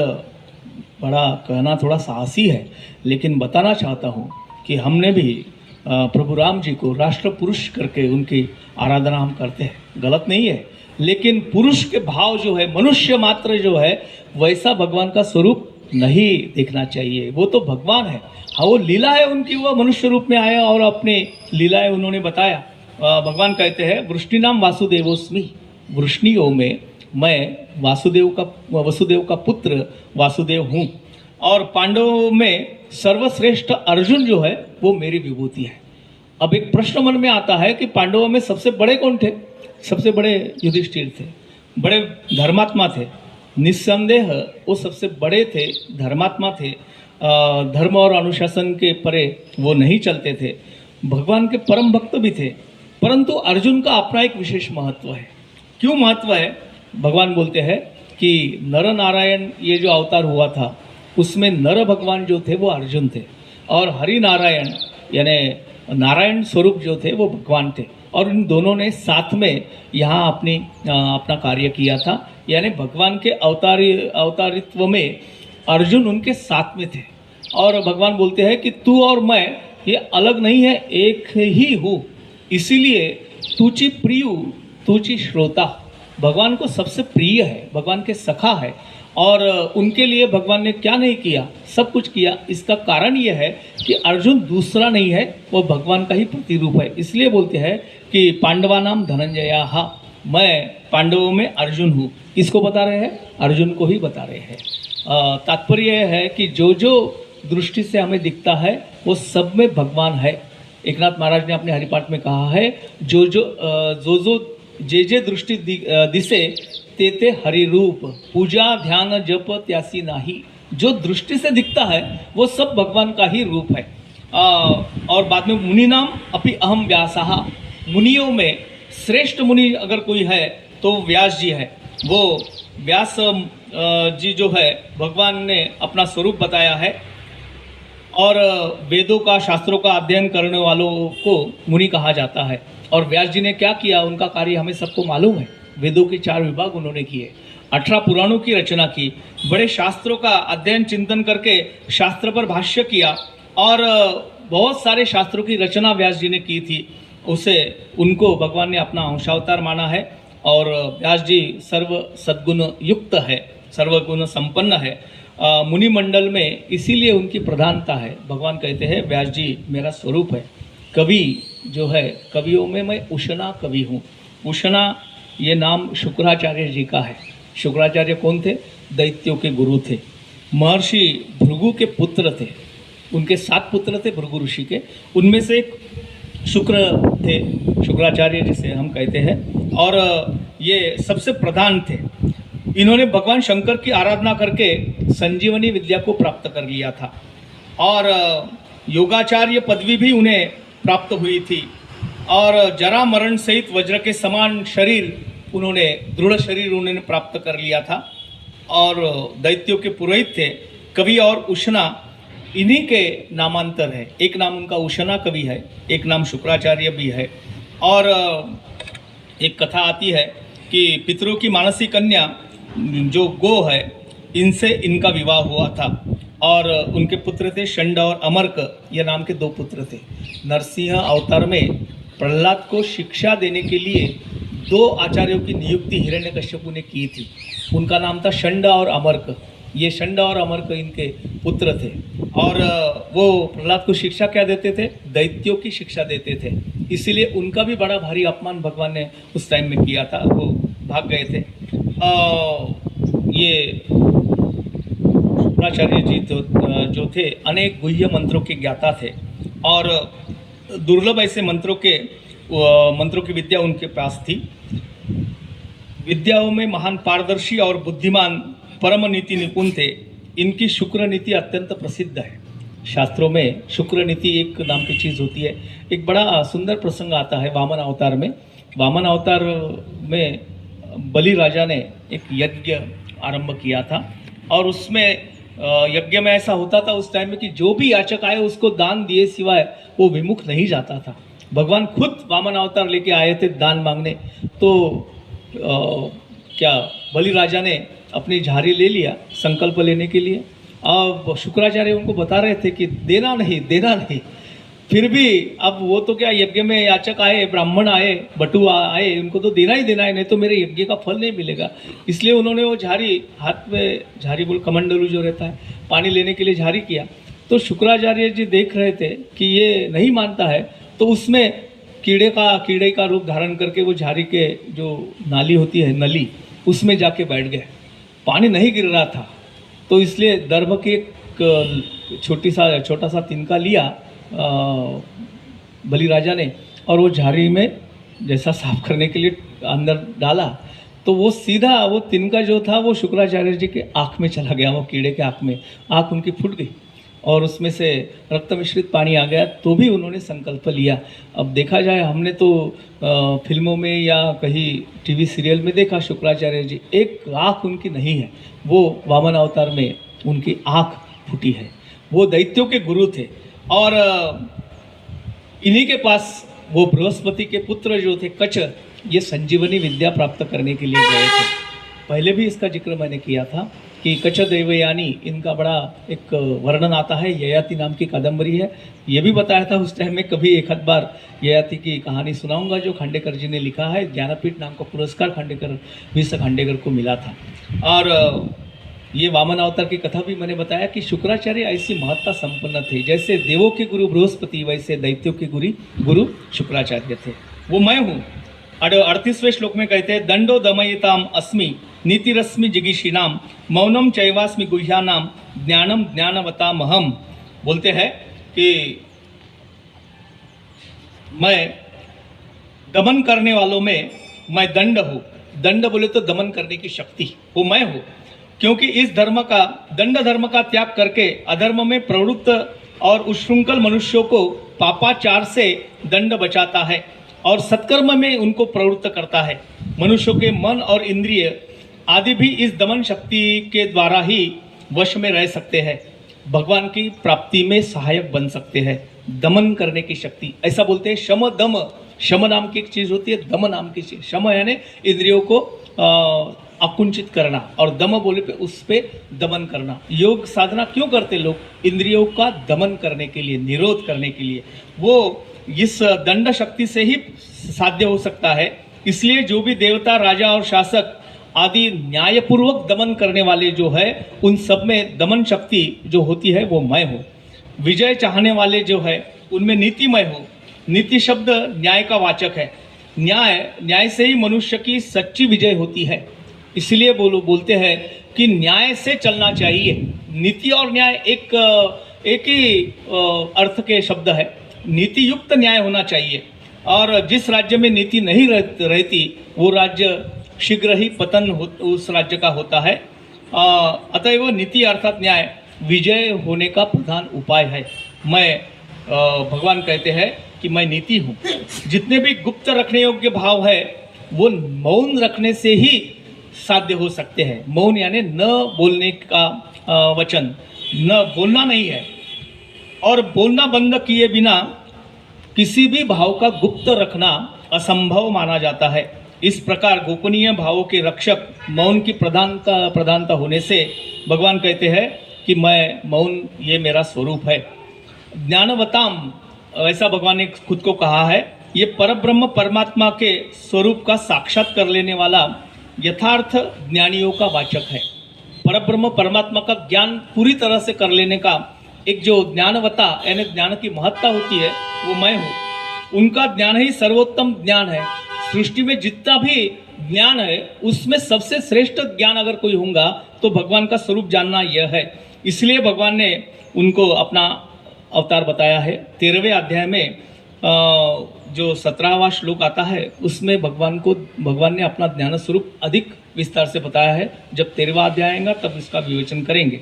Speaker 1: बड़ा कहना थोड़ा साहसी है, लेकिन बताना चाहता हूँ कि हमने भी प्रभु राम जी को राष्ट्र पुरुष करके उनकी आराधना हम करते हैं, गलत नहीं है। लेकिन पुरुष के भाव जो है, मनुष्य मात्र जो है, वैसा भगवान का स्वरूप नहीं देखना चाहिए। वो तो भगवान है, हाँ वो लीला है उनकी, वो मनुष्य रूप में आया और अपने लीलाएं उन्होंने बताया। भगवान कहते हैं वृष्टिनाम वासुदेवोस्मि, वृष्णियों में मैं वसुदेव का पुत्र वासुदेव हूँ। और पांडवों में सर्वश्रेष्ठ अर्जुन जो है वो मेरी विभूति है। अब एक प्रश्न मन में आता है कि पांडवों में सबसे बड़े कौन थे? सबसे बड़े युधिष्ठिर थे, बड़े धर्मात्मा थे, निस्संदेह वो सबसे बड़े थे, धर्मात्मा थे, धर्म और अनुशासन के परे वो नहीं चलते थे, भगवान के परम भक्त भी थे। परंतु अर्जुन का अपना एक विशेष महत्व है। क्यों महत्व है? भगवान बोलते हैं कि नर नारायण ये जो अवतार हुआ था उसमें नर भगवान जो थे वो अर्जुन थे, और हरि नारायण यानी नारायण स्वरूप जो थे वो भगवान थे। और इन दोनों ने साथ में यहाँ अपना कार्य किया था। यानी भगवान के अवतारित्व में अर्जुन उनके साथ में थे। और भगवान बोलते हैं कि तू और मैं ये अलग नहीं है, एक ही हूँ, इसीलिए तुची प्रिय तुची श्रोता। भगवान को सबसे प्रिय है, भगवान के सखा है, और उनके लिए भगवान ने क्या नहीं किया, सब कुछ किया। इसका कारण ये है कि अर्जुन दूसरा नहीं है, वो भगवान का ही प्रतिरूप है। इसलिए बोलते हैं कि पांडवा नाम धनंजया, मैं पांडवों में अर्जुन हूँ। किसको बता रहे हैं? अर्जुन को ही बता रहे हैं। तात्पर्य यह है कि जो जो दृष्टि से हमें दिखता है वो सब में भगवान है। एकनाथ महाराज ने अपने हरिपाठ में कहा है, जो जे दृष्टि दिसे ते ते हरि रूप, पूजा ध्यान जप त्यासी नाही। जो दृष्टि से दिखता है वो सब भगवान का ही रूप है। और बाद में मुनि नाम अपि अहम व्यासः, मुनियों में श्रेष्ठ मुनि अगर कोई है तो व्यास जी है। वो व्यास जी जो है भगवान ने अपना स्वरूप बताया है, और वेदों का शास्त्रों का अध्ययन करने वालों को मुनि कहा जाता है। और व्यास जी ने क्या किया, उनका कार्य हमें सबको मालूम है। वेदों के 4 विभाग उन्होंने किए, 18 पुराणों की रचना की, बड़े शास्त्रों का अध्ययन चिंतन करके शास्त्र पर भाष्य किया, और बहुत सारे शास्त्रों की रचना व्यास जी ने की थी। उनको भगवान ने अपना अंशावतार माना है। और व्यास जी सर्व सद्गुण युक्त है, सर्वगुण संपन्न है मुनि मंडल में, इसीलिए उनकी प्रधानता है। भगवान कहते हैं व्यास जी मेरा स्वरूप है। कवि जो है, कवियों में मैं उषना कवि हूँ। उषना ये नाम शुक्राचार्य जी का है। शुक्राचार्य कौन थे? दैत्यों के गुरु थे, महर्षि भृगु के पुत्र थे। उनके 7 पुत्र थे भृगु ऋषि के, उनमें से एक शुक्र थे, शुक्राचार्य जिसे हम कहते हैं। और ये सबसे प्रधान थे। इन्होंने भगवान शंकर की आराधना करके संजीवनी विद्या को प्राप्त कर लिया था, और योगाचार्य पदवी भी उन्हें प्राप्त हुई थी। और जरा मरण सहित वज्र के समान शरीर उन्होंने, दृढ़ शरीर उन्होंने प्राप्त कर लिया था। और दैत्यों के पुरोहित थे। कवि और उषना इन्हीं के नामांतर है। एक नाम उनका उषना कवि है, एक नाम शुक्राचार्य भी है। और एक कथा आती है कि पितरों की मानसी कन्या जो गो है, इनसे इनका विवाह हुआ था। और उनके पुत्र थे षंड और अमर्क, ये नाम के 2 पुत्र थे। नरसिंह अवतार में प्रहलाद को शिक्षा देने के लिए 2 आचार्यों की नियुक्ति हिरण्यकश्यपु ने की थी। उनका नाम था षंड और अमर्क। ये षंड और अमर्क इनके पुत्र थे। और वो प्रहलाद को शिक्षा क्या देते थे? दैत्यों की शिक्षा देते थे। इसीलिए उनका भी बड़ा भारी अपमान भगवान ने उस टाइम में किया था, वो भाग गए थे। ये शुक्राचार्य जी जो थे अनेक गुह्य मंत्रों के ज्ञाता थे, और दुर्लभ ऐसे मंत्रों की विद्या उनके पास थी। विद्याओं में महान पारदर्शी और बुद्धिमान परम नीति निपुण थे। इनकी शुक्र नीति अत्यंत प्रसिद्ध है। शास्त्रों में शुक्र नीति एक नाम की चीज़ होती है। एक बड़ा सुंदर प्रसंग आता है वामन अवतार में। वामन अवतार में बलि राजा ने एक यज्ञ आरंभ किया था, और उसमें यज्ञ में ऐसा होता था उस टाइम में कि जो भी याचक आए उसको दान दिए सिवाय वो विमुख नहीं जाता था। भगवान खुद वामन अवतार लेके आए थे दान मांगने। तो क्या बलि राजा ने अपनी झारी ले लिया संकल्प लेने के लिए। अब शुक्राचार्य उनको बता रहे थे कि देना नहीं। फिर भी अब वो तो क्या, यज्ञ में याचक आए, ब्राह्मण आए, बटु आए, उनको तो देना ही देना है, नहीं तो मेरे यज्ञ का फल नहीं मिलेगा। इसलिए उन्होंने वो झारी, हाथ में झारी बोल कमंडलू जो रहता है, पानी लेने के लिए झारी किया। तो शुक्राचार्य जी देख रहे थे कि ये नहीं मानता है, तो उसमें कीड़े का रूप धारण करके वो झारी के जो नाली होती है, नली, उसमें जाके बैठ गए। पानी नहीं गिर रहा था, तो इसलिए दर्भ के एक छोटा सा तिनका लिया बलि राजा ने, और वो झारी में जैसा साफ करने के लिए अंदर डाला, तो वो सीधा वो तिनका जो था वो शुक्राचार्य जी के आँख में चला गया। वो कीड़े के आँख में, आँख उनकी फूट गई और उसमें से रक्त मिश्रित पानी आ गया। तो भी उन्होंने संकल्प लिया। अब देखा जाए, हमने तो फिल्मों में या कहीं टीवी सीरियल में देखा शुक्राचार्य जी, एक आँख उनकी नहीं है। वो वामन अवतार में उनकी आँख फूटी है। वो दैत्यों के गुरु थे, और इन्हीं के पास वो बृहस्पति के पुत्र जो थे कच, ये संजीवनी विद्या प्राप्त करने के लिए गए थे। पहले भी इसका जिक्र मैंने किया था कि कच देवयानी, इनका बड़ा एक वर्णन आता है, ययाति नाम की कादंबरी है। ये भी बताया था उस टाइम में, कभी एक आध बार ययाति की कहानी सुनाऊंगा जो खांडेकर जी ने लिखा है। ज्ञानपीठ नाम का पुरस्कार खांडेकर वीस खांडेकर को मिला था। और ये वामन अवतार की कथा भी मैंने बताया कि शुक्राचार्य ऐसी महत्ता संपन्न थे, जैसे देवों के गुरु बृहस्पति वैसे दैत्यों के गुरु शुक्राचार्य थे। वो मैं हूँ। 38वें श्लोक में कहते हैं, दंडो दमयिताम अस्मि नीतिरस्मि जिगीषिणाम मौनम चैवास्मि गुह्यानाम ज्ञानम ज्ञानवतामहम। बोलते हैं कि मैं दमन करने वालों में मैं दंड हूँ। दंड बोले तो दमन करने की शक्ति, वो मैं हूँ। क्योंकि इस धर्म का, दंड धर्म का त्याग करके अधर्म में प्रवृत्त और उच्छृंखल मनुष्यों को पापाचार से दंड बचाता है और सत्कर्म में उनको प्रवृत्त करता है। मनुष्यों के मन और इंद्रिय आदि भी इस दमन शक्ति के द्वारा ही वश में रह सकते हैं, भगवान की प्राप्ति में सहायक बन सकते हैं। दमन करने की शक्ति, ऐसा बोलते हैं शम दम। शम नाम की एक चीज़ होती है, दम नाम की चीज़। शम यानी इंद्रियों को अकुंचित करना, और दम बोले पे उस पे दमन करना। योग साधना क्यों करते लोग? इंद्रियों का दमन करने के लिए, निरोध करने के लिए। वो इस दंड शक्ति से ही साध्य हो सकता है। इसलिए जो भी देवता, राजा और शासक आदि न्यायपूर्वक दमन करने वाले जो है, उन सब में दमन शक्ति जो होती है वो मैं हूँ। विजय चाहने वाले जो है उनमें नीति मैं हूँ। नीति शब्द न्याय का वाचक है। न्याय से ही मनुष्य की सच्ची विजय होती है। इसलिए बोलते हैं कि न्याय से चलना चाहिए। नीति और न्याय एक ही अर्थ के शब्द है। नीति युक्त न्याय होना चाहिए, और जिस राज्य में नीति नहीं रहती वो राज्य शीघ्र ही पतन उस राज्य का होता है। अतएव नीति अर्थात न्याय विजय होने का प्रधान उपाय है। भगवान कहते हैं कि मैं नीति हूँ। जितने भी गुप्त रखने योग्य भाव है वो मौन रखने से ही साध्य हो सकते हैं। मौन यानी न बोलने का वचन, न बोलना नहीं है, और बोलना बंद किए बिना किसी भी भाव का गुप्त रखना असंभव माना जाता है। इस प्रकार गोपनीय भावों के रक्षक मौन की प्रधानता होने से भगवान कहते हैं कि मैं मौन, ये मेरा स्वरूप है। ज्ञानवताम, ऐसा भगवान ने खुद को कहा है। ये परब्रह्म परमात्मा के स्वरूप का साक्षात कर लेने वाला यथार्थ ज्ञानियों का वाचक है। परब्रह्म परमात्मा का ज्ञान पूरी तरह से कर लेने का एक जो ज्ञानवता यानी ज्ञान की महत्ता होती है वो मैं हूँ। उनका ज्ञान ही सर्वोत्तम ज्ञान है। सृष्टि में जितना भी ज्ञान है उसमें सबसे श्रेष्ठ ज्ञान अगर कोई होगा तो भगवान का स्वरूप जानना यह है। इसलिए भगवान ने उनको अपना अवतार बताया है। 13वें अध्याय में जो 17वां श्लोक आता है उसमें भगवान ने अपना ज्ञान स्वरूप अधिक विस्तार से बताया है। जब 13वां अध्याय आएगा तब इसका विवेचन करेंगे।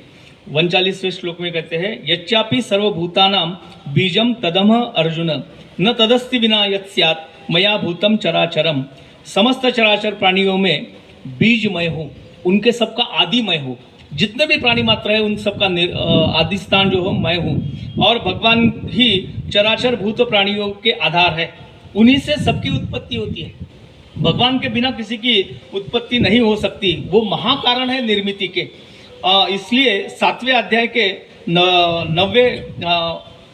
Speaker 1: 39वें श्लोक में कहते हैं, यच्चापि सर्वभूतानां बीजम तदम अर्जुन न तदस्ति विना यत् स्यात् मया भूतम चराचरम। समस्त चराचर प्राणियों में बीज मैं हूँ, उनके सबका आदि मैं हूँ। जितने भी प्राणी मात्र है उन सबका आदि स्थान जो हो मैं हूँ। और भगवान ही चराचर भूत प्राणियों के आधार है, उन्हीं से सबकी उत्पत्ति होती है। भगवान के बिना किसी की उत्पत्ति नहीं हो सकती, वो महाकारण है निर्मिति के। इसलिए 7वें अध्याय के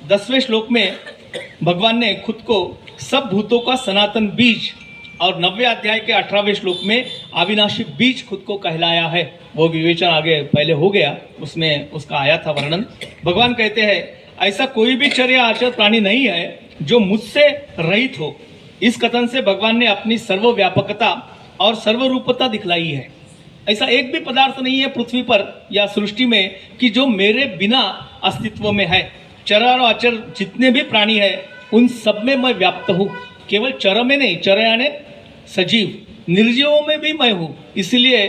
Speaker 1: 10वें श्लोक में भगवान ने खुद को सब भूतों का सनातन बीज, और 90वें अध्याय के 18वें श्लोक में अविनाशी बीज खुद को कहलाया है। वो विवेचन आगे पहले हो गया, उसमें उसका आया था वर्णन। भगवान कहते हैं, ऐसा कोई भी चर या आचर प्राणी नहीं है जो मुझसे रहित हो। इस कथन से भगवान ने अपनी सर्वव्यापकता और सर्वरूपता दिखलाई है। ऐसा एक भी पदार्थ नहीं है पृथ्वी पर या सृष्टि में कि जो मेरे बिना अस्तित्व में है। चर और अचर जितने भी प्राणी है उन सब में मैं व्याप्त हूँ। केवल चर में नहीं, चर यानी सजीव, निर्जीवों में भी मैं हूँ। इसलिए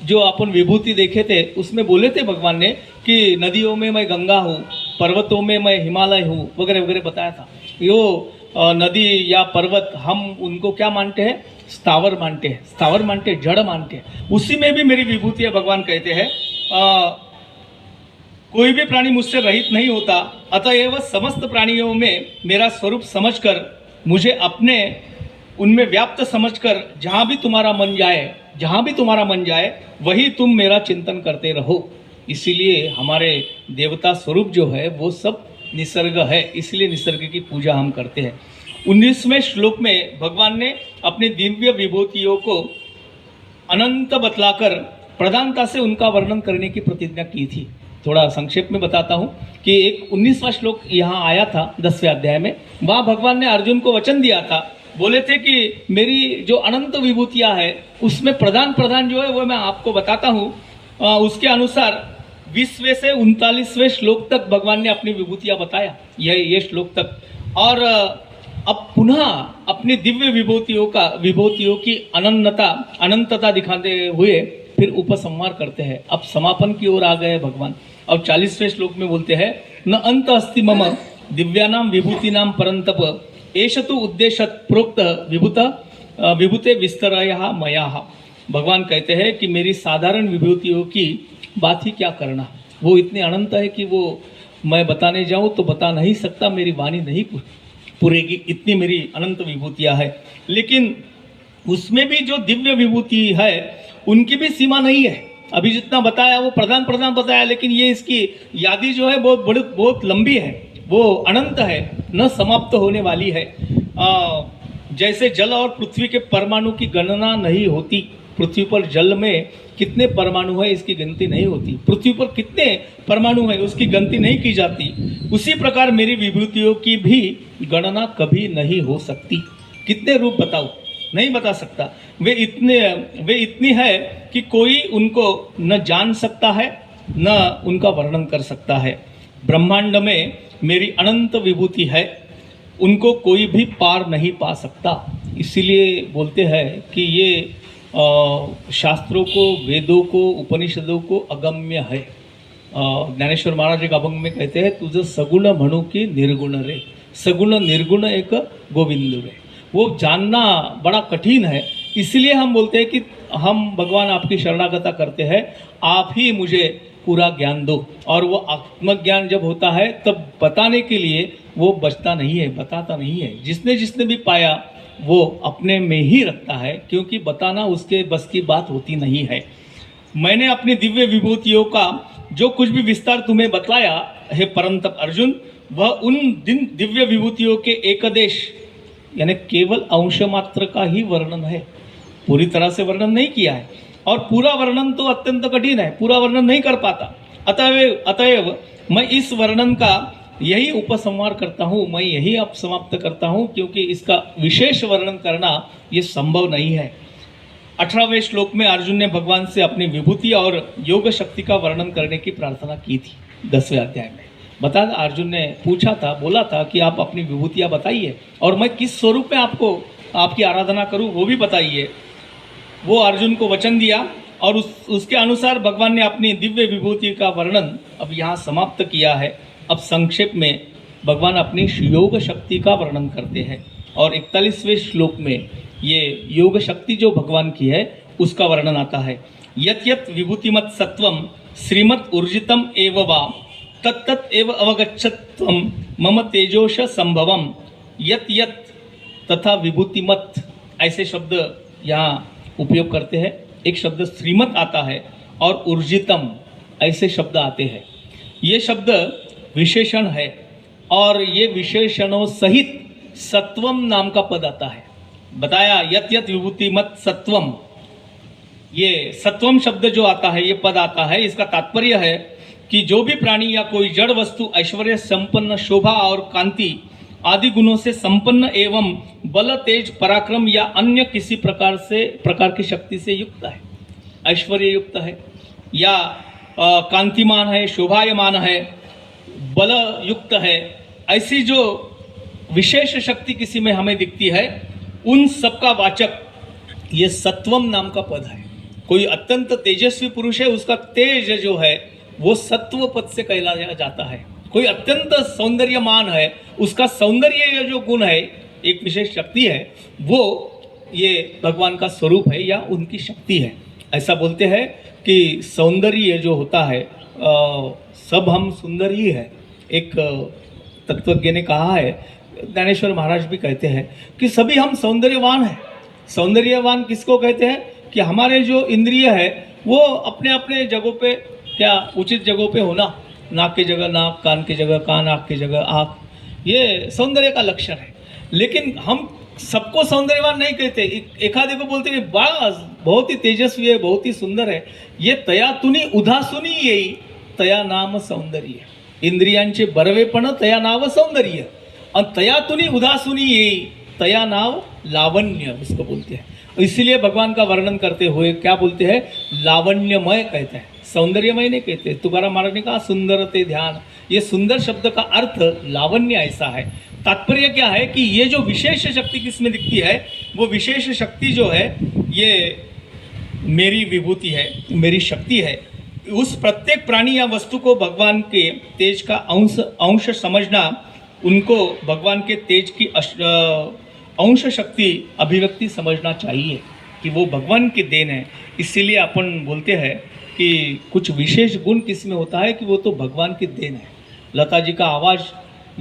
Speaker 1: जो अपन विभूति देखे थे उसमें बोले थे भगवान ने कि नदियों में मैं गंगा हूँ, पर्वतों में मैं हिमालय हूँ, वगैरह वगैरह बताया था। यो नदी या पर्वत हम उनको क्या मानते हैं? स्थावर मानते हैं, स्थावर मानते हैं, जड़ मानते हैं। उसी में भी मेरी विभूति है। भगवान कहते हैं कोई भी प्राणी मुझसे रहित नहीं होता, अतएव समस्त प्राणियों में मेरा स्वरूप समझकर मुझे अपने उनमें व्याप्त समझकर जहाँ भी तुम्हारा मन जाए वही तुम मेरा चिंतन करते रहो। इसीलिए हमारे देवता स्वरूप जो है वो सब निसर्ग है, इसलिए निसर्ग की पूजा हम करते हैं। 19वें श्लोक में भगवान ने अपनी दिव्य विभूतियों को अनंत बतलाकर प्रधानता से उनका वर्णन करने की प्रतिज्ञा की थी। थोड़ा संक्षेप में बताता हूँ कि एक 19वां श्लोक यहाँ आया था 10वें अध्याय में। वहाँ भगवान ने अर्जुन को वचन दिया था, बोले थे कि मेरी जो अनंत विभूतियाँ है उसमें प्रधान जो है वो मैं आपको बताता हूँ। उसके अनुसार 20वें से 39वें श्लोक तक भगवान ने अपनी विभूतियाँ बताया, ये श्लोक तक। और अब पुनः अपनी दिव्य विभूतियों की अनंतता दिखाते हुए फिर उपसंहार करते हैं। अब समापन की ओर आ गए भगवान। अब 40वें श्लोक में बोलते हैं, न अंत अस्ति मम दिव्यानाम विभूतिनाम परंतप एष तु उद्देश्यत प्रोक्त विभूते विस्तरयः मया। भगवान कहते हैं कि मेरी साधारण विभूतियों की बात ही क्या करना, वो इतने अनंत है कि वो मैं बताने जाऊँ तो बता नहीं सकता, मेरी वाणी नहीं पूरेगी, इतनी मेरी अनंत विभूतियाँ है। लेकिन उसमें भी जो दिव्य विभूति है उनकी भी सीमा नहीं है। अभी जितना बताया वो प्रधान बताया, लेकिन ये इसकी यादी जो है बहुत लंबी है, वो अनंत है, न समाप्त होने वाली है। जैसे जल और पृथ्वी के परमाणु की गणना नहीं होती, पृथ्वी पर जल में कितने परमाणु है इसकी गिनती नहीं होती, पृथ्वी पर कितने परमाणु है उसकी गिनती नहीं की जाती, उसी प्रकार मेरी विभूतियों की भी गणना कभी नहीं हो सकती। कितने रूप बताओ, नहीं बता सकता। वे इतनी है कि कोई उनको न जान सकता है न उनका वर्णन कर सकता है। ब्रह्मांड में मेरी अनंत विभूति है, उनको कोई भी पार नहीं पा सकता। इसीलिए बोलते हैं कि ये शास्त्रों को, वेदों को, उपनिषदों को अगम्य है। ज्ञानेश्वर महाराज एक अभंग में कहते हैं, तुझ सगुण म्हणू की निर्गुण रे, सगुण निर्गुण एक गोविंद रे। वो जानना बड़ा कठिन है, इसलिए हम बोलते हैं कि हम भगवान आपकी शरणागता करते हैं, आप ही मुझे पूरा ज्ञान दो। और वो आत्मज्ञान जब होता है तब बताने के लिए वो बचता नहीं है, बताता नहीं है। जिसने भी पाया वो अपने में ही रखता है, क्योंकि बताना उसके बस की बात होती नहीं है। मैंने अपनी दिव्य विभूतियों का जो कुछ भी विस्तार तुम्हें बतलाया है परंतप अर्जुन, वह उन दिव्य विभूतियों के एकदेश यानी केवल अंश मात्र का ही वर्णन है, पूरी तरह से वर्णन नहीं किया है। और पूरा वर्णन तो अत्यंत कठिन है, पूरा वर्णन नहीं कर पाता। अतएव मैं इस वर्णन का यही उपसंहार करता हूँ, मैं यही अब समाप्त करता हूँ, क्योंकि इसका विशेष वर्णन करना ये संभव नहीं है। 18वें श्लोक में अर्जुन ने भगवान से अपनी विभूति और योग शक्ति का वर्णन करने की प्रार्थना की थी। 10वें अध्याय में बता, अर्जुन ने पूछा था, बोला था कि आप अपनी विभूतियाँ बताइए और मैं किस स्वरूप में आपकी आराधना करूँ वो भी बताइए। वो अर्जुन को वचन दिया और उसके अनुसार भगवान ने अपनी दिव्य विभूति का वर्णन अब यहाँ समाप्त किया है। अब संक्षेप में भगवान अपनी योग शक्ति का वर्णन करते हैं और 41वें श्लोक में ये योग शक्ति जो भगवान की है उसका वर्णन आता है। यत यत विभूतिमत सत्वम श्रीमत ऊर्जितम एव वा तत्तत् एव अवगच्छत्वम मम तेजोश संभवम। यत यत तथा विभूतिमत ऐसे शब्द यहाँ उपयोग करते हैं। एक शब्द श्रीमत आता है और ऊर्जितम ऐसे शब्द आते हैं। ये शब्द विशेषण है और ये विशेषणों सहित सत्वम नाम का पद आता है। बताया यत यत विभूतिमत सत्वम, ये सत्वम शब्द जो आता है, ये पद आता है, इसका तात्पर्य है कि जो भी प्राणी या कोई जड़ वस्तु ऐश्वर्य संपन्न, शोभा और कांति आदि गुणों से संपन्न एवं बल, तेज, पराक्रम या अन्य किसी प्रकार की शक्ति से युक्त है, ऐश्वर्य युक्त है या कांतिमान है, शोभायमान है, बल युक्त है, ऐसी जो विशेष शक्ति किसी में हमें दिखती है, उन सबका वाचक ये सत्वम नाम का पद है। कोई अत्यंत तेजस्वी पुरुष है, उसका तेज जो है वो सत्व पद से कहलाया जाता है। कोई अत्यंत सौंदर्यमान है, उसका सौंदर्य जो गुण है, एक विशेष शक्ति है, वो ये भगवान का स्वरूप है या उनकी शक्ति है। ऐसा बोलते हैं कि सौंदर्य जो होता है, सब हम सुंदर ही है। एक तत्वज्ञ ने कहा है, ज्ञानेश्वर महाराज भी कहते हैं कि सभी हम सौंदर्यवान हैं। सौंदर्यवान किसको कहते हैं कि हमारे जो इंद्रिय है वो अपने अपने जगहों पे, क्या उचित जगहों पे होना, नाक की जगह नाक, कान की जगह कान, आँख की जगह आँख, ये सौंदर्य का लक्षण है। लेकिन हम सबको सौंदर्यवान नहीं कहते। एखादे को बोलते हैं बड़ा बहुत ही तेजस्वी है, बहुत ही सुंदर है, ये तया तुनी उदासुनी येई तया नाम सौंदर्य। इंद्रियांचे बरवेपण तया नाव सौंदर्य और तया तुनी उदासुनी येई तया नाव लावण्य, इसको बोलते हैं। इसीलिए भगवान का वर्णन करते हुए क्या बोलते हैं, लावण्यमय कहते हैं, सौंदर्यमय नहीं कहते। तुकाराम महाराज ने कहा सुंदर ते ध्यान, ये सुंदर शब्द का अर्थ लावण्य ऐसा है। तात्पर्य क्या है कि ये जो विशेष शक्ति किसमें दिखती है, वो विशेष शक्ति जो है ये मेरी विभूति है, मेरी शक्ति है। उस प्रत्येक प्राणी या वस्तु को भगवान के तेज का अंश समझना, उनको भगवान के तेज की अंश शक्ति अभिव्यक्ति समझना चाहिए कि वो भगवान की देन है। इसीलिए अपन बोलते हैं कि कुछ विशेष गुण किसमें होता है कि वो तो भगवान की देन है। लता जी का आवाज़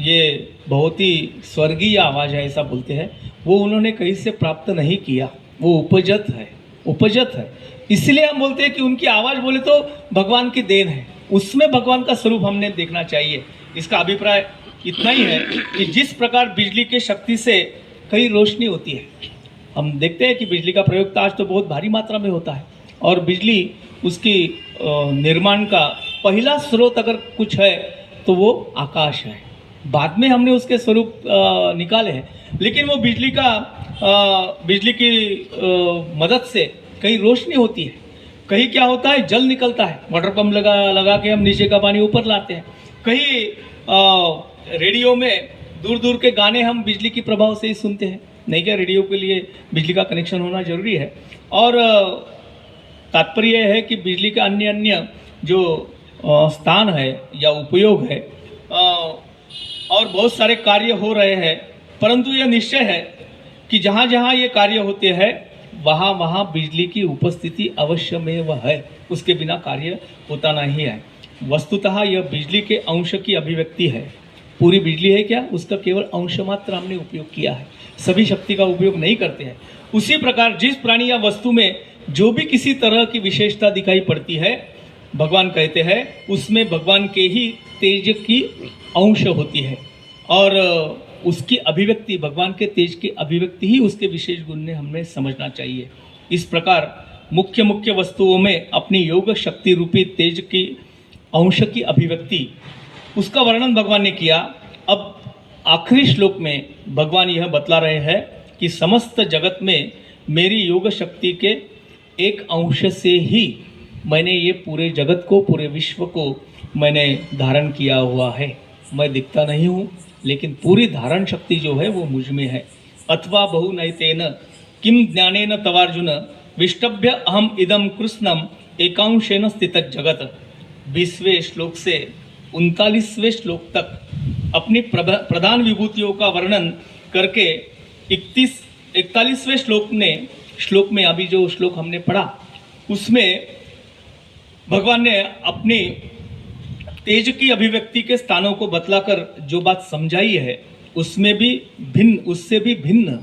Speaker 1: ये बहुत ही स्वर्गीय आवाज़ है, ऐसा बोलते हैं। वो उन्होंने कहीं से प्राप्त नहीं किया, वो उपजत है, उपजत है। इसलिए हम बोलते हैं कि उनकी आवाज़ बोले तो भगवान की देन है, उसमें भगवान का स्वरूप हमने देखना चाहिए। इसका अभिप्राय इतना ही है कि जिस प्रकार बिजली के शक्ति से कई रोशनी होती है, हम देखते हैं कि बिजली का प्रयोग तो आज तो बहुत भारी मात्रा में होता है, और बिजली उसकी निर्माण का पहला स्रोत अगर कुछ है तो वो आकाश है। बाद में हमने उसके स्वरूप निकाले हैं, लेकिन वो बिजली की मदद से कहीं रोशनी होती है, कहीं क्या होता है जल निकलता है, वाटर पंप लगा के हम नीचे का पानी ऊपर लाते हैं। कहीं रेडियो में दूर दूर के गाने हम बिजली की प्रभाव से ही सुनते हैं। नहीं क्या रेडियो के लिए बिजली का कनेक्शन होना जरूरी है। और तात्पर्य है कि बिजली का अन्य अन्य जो स्थान है या उपयोग है, और बहुत सारे कार्य हो रहे हैं, परंतु यह निश्चय है कि जहाँ जहाँ ये कार्य होते हैं वहाँ वहाँ बिजली की उपस्थिति अवश्य में वह है, उसके बिना कार्य होता नहीं है। वस्तुतः यह बिजली के अंश की अभिव्यक्ति है। पूरी बिजली है क्या, उसका केवल अंश मात्र हमने उपयोग किया है, सभी शक्ति का उपयोग नहीं करते हैं। उसी प्रकार जिस प्राणी या वस्तु में जो भी किसी तरह की विशेषता दिखाई पड़ती है, भगवान कहते हैं उसमें भगवान के ही तेज की अंश होती है, और उसकी अभिव्यक्ति, भगवान के तेज की अभिव्यक्ति ही उसके विशेष गुण ने हमें समझना चाहिए। इस प्रकार मुख्य मुख्य वस्तुओं में अपनी योग शक्ति रूपी तेज की अंश की अभिव्यक्ति, उसका वर्णन भगवान ने किया। अब आखिरी श्लोक में भगवान यह बतला रहे हैं कि समस्त जगत में मेरी योग शक्ति के एक अंश से ही मैंने ये पूरे जगत को, पूरे विश्व को मैंने धारण किया हुआ है। मैं दिखता नहीं हूँ, लेकिन पूरी धारण शक्ति जो है वो मुझ में है। अथवा बहु नैतेन किम ज्ञानेन तवार्जुन विष्टभ्य अहम इदम कृष्णम एकांशेन स्थित जगत। 20वें श्लोक से 39वें श्लोक तक अपनी प्रधान विभूतियों का वर्णन करके 41वें श्लोक में अभी जो श्लोक हमने पढ़ा, उसमें भगवान ने अपनी तेज की अभिव्यक्ति के स्थानों को बतलाकर जो बात समझाई है, उसमें भी भिन्न, उससे भी भिन्न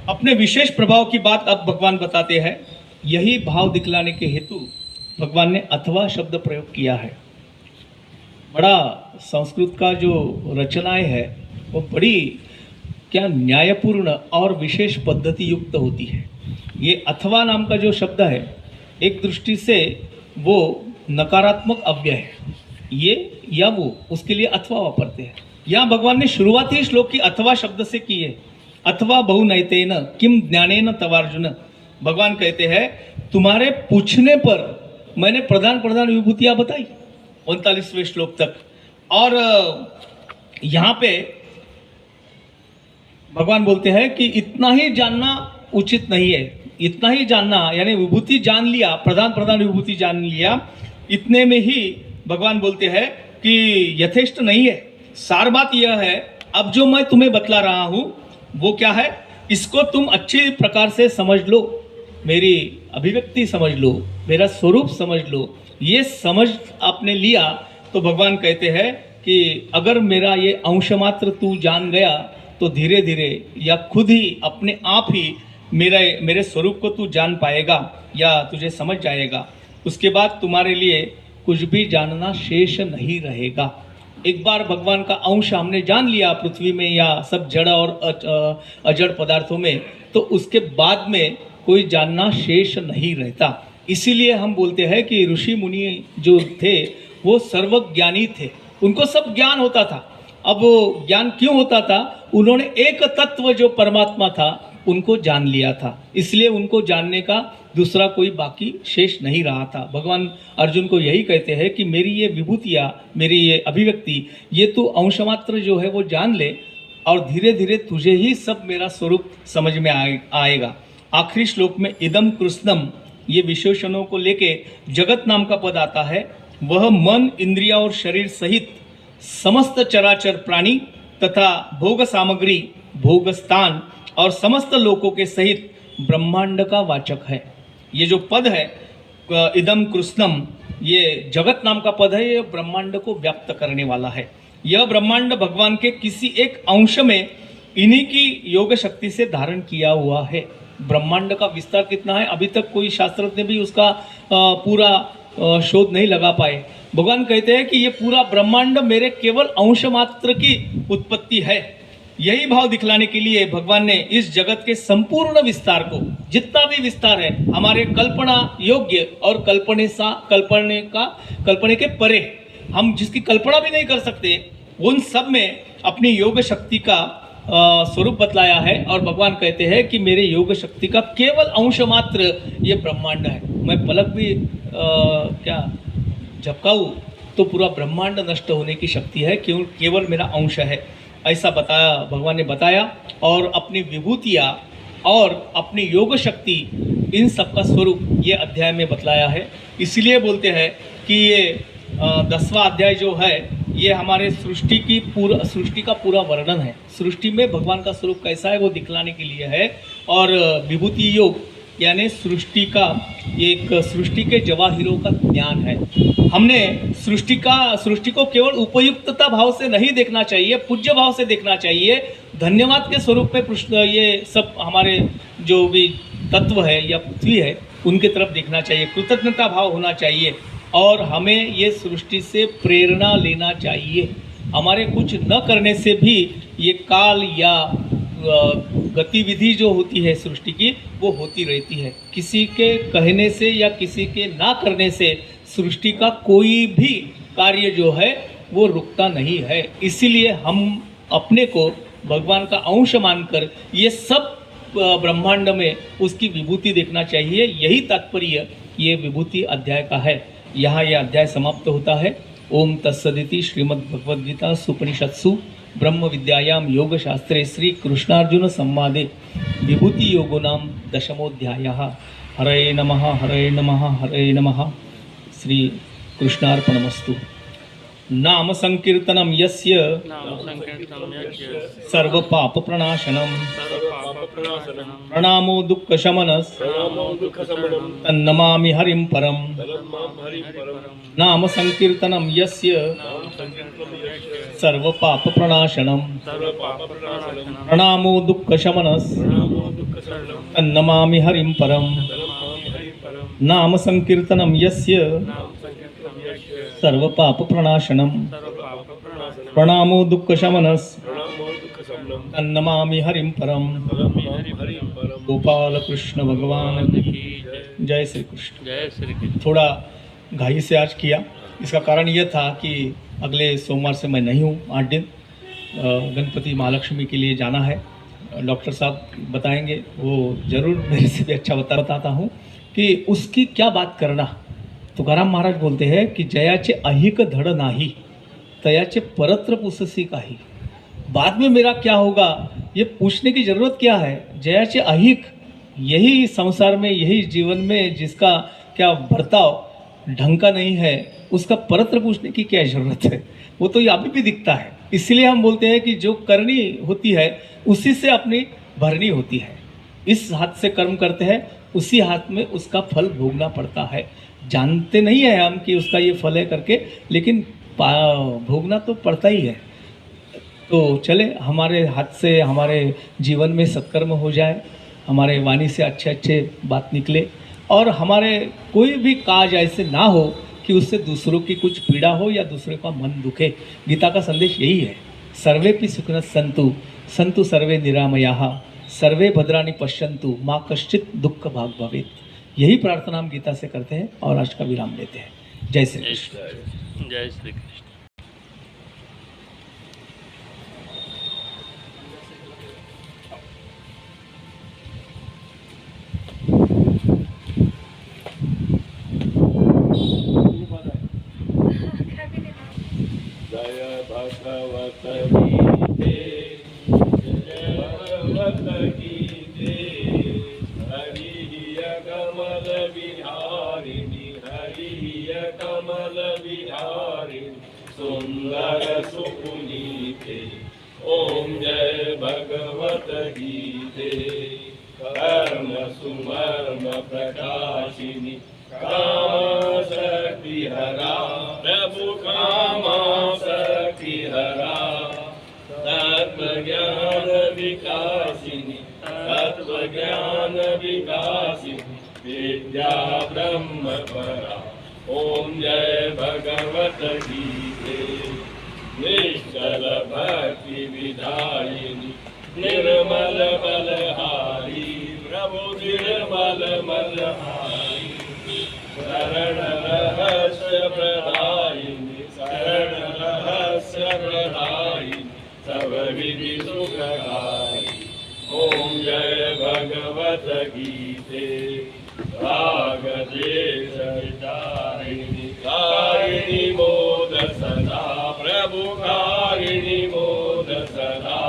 Speaker 1: अपने विशेष प्रभाव की बात अब भगवान बताते हैं। यही भाव दिखलाने के हेतु भगवान ने अथवा शब्द प्रयोग किया है। बड़ा संस्कृत का जो रचनाएं है वो बड़ी क्या न्यायपूर्ण और विशेष पद्धति युक्त होती है। ये अथवा नाम का जो शब्द है, एक दृष्टि से वो नकारात्मक अव्यय है, ये या वो, उसके लिए अथवा वापरते हैं। यहाँ भगवान ने शुरुआती श्लोक की अथवा शब्द से की है। अथवा बहु नैतेन किम ज्ञानेन तवार्जुन। भगवान कहते हैं तुम्हारे पूछने पर मैंने प्रधान विभूतियां बताई 39वें श्लोक तक। और यहाँ पे भगवान बोलते हैं कि इतना ही जानना उचित नहीं है। इतना ही जानना यानी विभूति जान लिया, प्रधान विभूति जान लिया, इतने में ही भगवान बोलते हैं कि यथेष्ट नहीं है। सार बात यह है, अब जो मैं तुम्हें बतला रहा हूं वो क्या है, इसको तुम अच्छी प्रकार से समझ लो, मेरी अभिव्यक्ति समझ लो, मेरा स्वरूप समझ लो। ये समझ आपने लिया तो भगवान कहते हैं कि अगर मेरा ये अंश मात्र तू जान गया तो धीरे धीरे या खुद ही अपने आप ही मेरे स्वरूप को तू जान पाएगा या तुझे समझ जाएगा। उसके बाद तुम्हारे लिए कुछ भी जानना शेष नहीं रहेगा। एक बार भगवान का अंश हमने जान लिया पृथ्वी में या सब जड़ और अजड़ पदार्थों में, तो उसके बाद में कोई जानना शेष नहीं रहता। इसीलिए हम बोलते हैं कि ऋषि मुनि जो थे वो सर्वज्ञानी थे, उनको सब ज्ञान होता था। अब वो ज्ञान क्यों होता था? उन्होंने एक तत्व जो परमात्मा था उनको जान लिया था, इसलिए उनको जानने का दूसरा कोई बाकी शेष नहीं रहा था। भगवान अर्जुन को यही कहते हैं कि मेरी ये विभूतियाँ, मेरी ये अभिव्यक्ति, ये तू अंशमात्र जो है वो जान ले और धीरे धीरे तुझे ही सब मेरा स्वरूप समझ में आएगा। आखिरी श्लोक में इदम कृष्णम, ये विशेषणों को लेके जगत नाम का पद आता है। वह मन, इंद्रिया और शरीर सहित समस्त चराचर प्राणी तथा भोग सामग्री, भोग स्थान और समस्त लोकों के सहित ब्रह्मांड का वाचक है। ये जो पद है इदम कृष्णम, ये जगत नाम का पद है, ये ब्रह्मांड को व्याप्त करने वाला है। यह ब्रह्मांड भगवान के किसी एक अंश में इन्हीं की योग शक्ति से धारण किया हुआ है। ब्रह्मांड का विस्तार कितना है अभी तक कोई शास्त्रज्ञ भी उसका पूरा शोध नहीं लगा पाए। भगवान कहते हैं कि ये पूरा ब्रह्मांड मेरे केवल अंश मात्र की उत्पत्ति है। यही भाव दिखलाने के लिए भगवान ने इस जगत के संपूर्ण विस्तार को, जितना भी विस्तार है हमारे कल्पना योग्य और कल्पने के परे, हम जिसकी कल्पना भी नहीं कर सकते, उन सब में अपनी योग शक्ति का स्वरूप बतलाया है। और भगवान कहते हैं कि मेरे योग शक्ति का केवल अंश मात्र ये ब्रह्मांड है। मैं पलक भी क्या झपकाऊँ तो पूरा ब्रह्मांड नष्ट होने की शक्ति है, क्यों? केवल मेरा अंश है, ऐसा बताया भगवान ने बताया। और अपनी विभूतियाँ और अपनी योग शक्ति, इन सब का स्वरूप ये अध्याय में बतलाया है। इसलिए बोलते हैं कि ये 10वां अध्याय जो है ये हमारे सृष्टि का पूरा वर्णन है। सृष्टि में भगवान का स्वरूप कैसा है वो दिखलाने के लिए है। और विभूति योग यानी सृष्टि के जवाहिरों का ज्ञान है। हमने सृष्टि को केवल उपयुक्तता भाव से नहीं देखना चाहिए, पूज्य भाव से देखना चाहिए। धन्यवाद के स्वरूप में ये सब हमारे जो भी तत्व है या पृथ्वी है उनके तरफ देखना चाहिए, कृतज्ञता भाव होना चाहिए। और हमें ये सृष्टि से प्रेरणा लेना चाहिए। हमारे कुछ न करने से भी ये काल या गतिविधि जो होती है सृष्टि की वो होती रहती है। किसी के कहने से या किसी के ना करने से सृष्टि का कोई भी कार्य जो है वो रुकता नहीं है। इसीलिए हम अपने को भगवान का अंश मानकर ये सब ब्रह्मांड में उसकी विभूति देखना चाहिए। यही तात्पर्य ये विभूति अध्याय का है। यहाँ यह अध्याय समाप्त होता है। ओम तत्सदिति श्रीमद्भगवद्गीता सुपनिषत्सु ब्रह्म विद्यायाम योग शास्त्रे श्री कृष्णार्जुन संवादे विभूति योगो नाम 10मोऽध्यायः। हरे नमः हरे नमः हरे नमः। श्री कृष्णार्पणमस्तु। नाम संकीर्तनम यस्य सर्व पाप प्रणाशनम प्रणामो दुःख शमनस तन्नमामि हरिं परम। नाम संकीर्तनम यस्य सर्व पाप प्रणाशनम प्रणामो दुःख शमनस तन्नमामि हरिं परम। नाम संकीर्तनम यस्य सर्व पाप प्रणाशनम प्रणामो दुःख शमनस तन्नमामि हरिं परम। गोपाल कृष्ण भगवान की जय श्री कृष्ण।
Speaker 2: जय श्री कृष्ण।
Speaker 1: थोड़ा घाई से आज किया, इसका कारण यह था कि अगले सोमवार से मैं नहीं हूँ 8 दिन। गणपति महालक्ष्मी के लिए जाना है। डॉक्टर साहब बताएंगे, वो ज़रूर मेरे से भी अच्छा बताता हूँ कि उसकी क्या बात करना। तुकाराम महाराज बोलते हैं कि जयाचे अहिक धड़ नाही तयाचे परत्र पुससी काही। बाद में मेरा क्या होगा ये पूछने की ज़रूरत क्या है। जयाचे अहिक, यही संसार में, यही जीवन में जिसका क्या बर्ताव ढंग का नहीं है, उसका परत्र पूछने की क्या ज़रूरत है। वो तो अभी भी दिखता है। इसलिए हम बोलते हैं कि जो करनी होती है उसी से अपनी भरनी होती है। इस हाथ से कर्म करते हैं, उसी हाथ में उसका फल भोगना पड़ता है। जानते नहीं है हम कि उसका ये फल है करके, लेकिन भोगना तो पड़ता ही है। तो चले हमारे हाथ से हमारे जीवन में सत्कर्म हो जाए, हमारे वाणी से अच्छे अच्छे बात निकले, और हमारे कोई भी काज ऐसे ना हो कि उससे दूसरों की कुछ पीड़ा हो या दूसरे का मन दुखे। गीता का संदेश यही है, सर्वे पि सुखिनः सन्तु सन्तु सर्वे निरामयाः सर्वे भद्राणि पश्यन्तु माँ कश्चित दुख भाग भवेत्। यही प्रार्थना हम गीता से करते हैं और आज का विराम लेते हैं। जय श्री कृष्ण।
Speaker 2: जय श्री कृष्ण।
Speaker 3: जय भगवत गीते, जय भगवत गीते, हरि कमल विहारिणि, हरि कमल विहारिणि, सुंदर सुपुनीते। ओम जय भगवत गीते, कर्म सुमर्म प्रकाशिनी, काम शक्ति हरा, प्रभु कामा शक्ति हरा, तत्व ज्ञान विकासिनी, तत्व ज्ञान विकासिनी, विद्या ब्रह्म परा। ओम जय भगवत गीते, निश्चल भक्ति विधायिनी, निर्मल बलहारी, प्रभु निर्मल बलहारी, शरण रहस्य प्रदायिनी, शरण रहस्य प्रदायिनी, सब विधि सुखदायिनी। ओम जय भगवत गीते, राग देश विचारिणी, कारिणी मोद सदा, प्रभु कारिणी मोद सदा,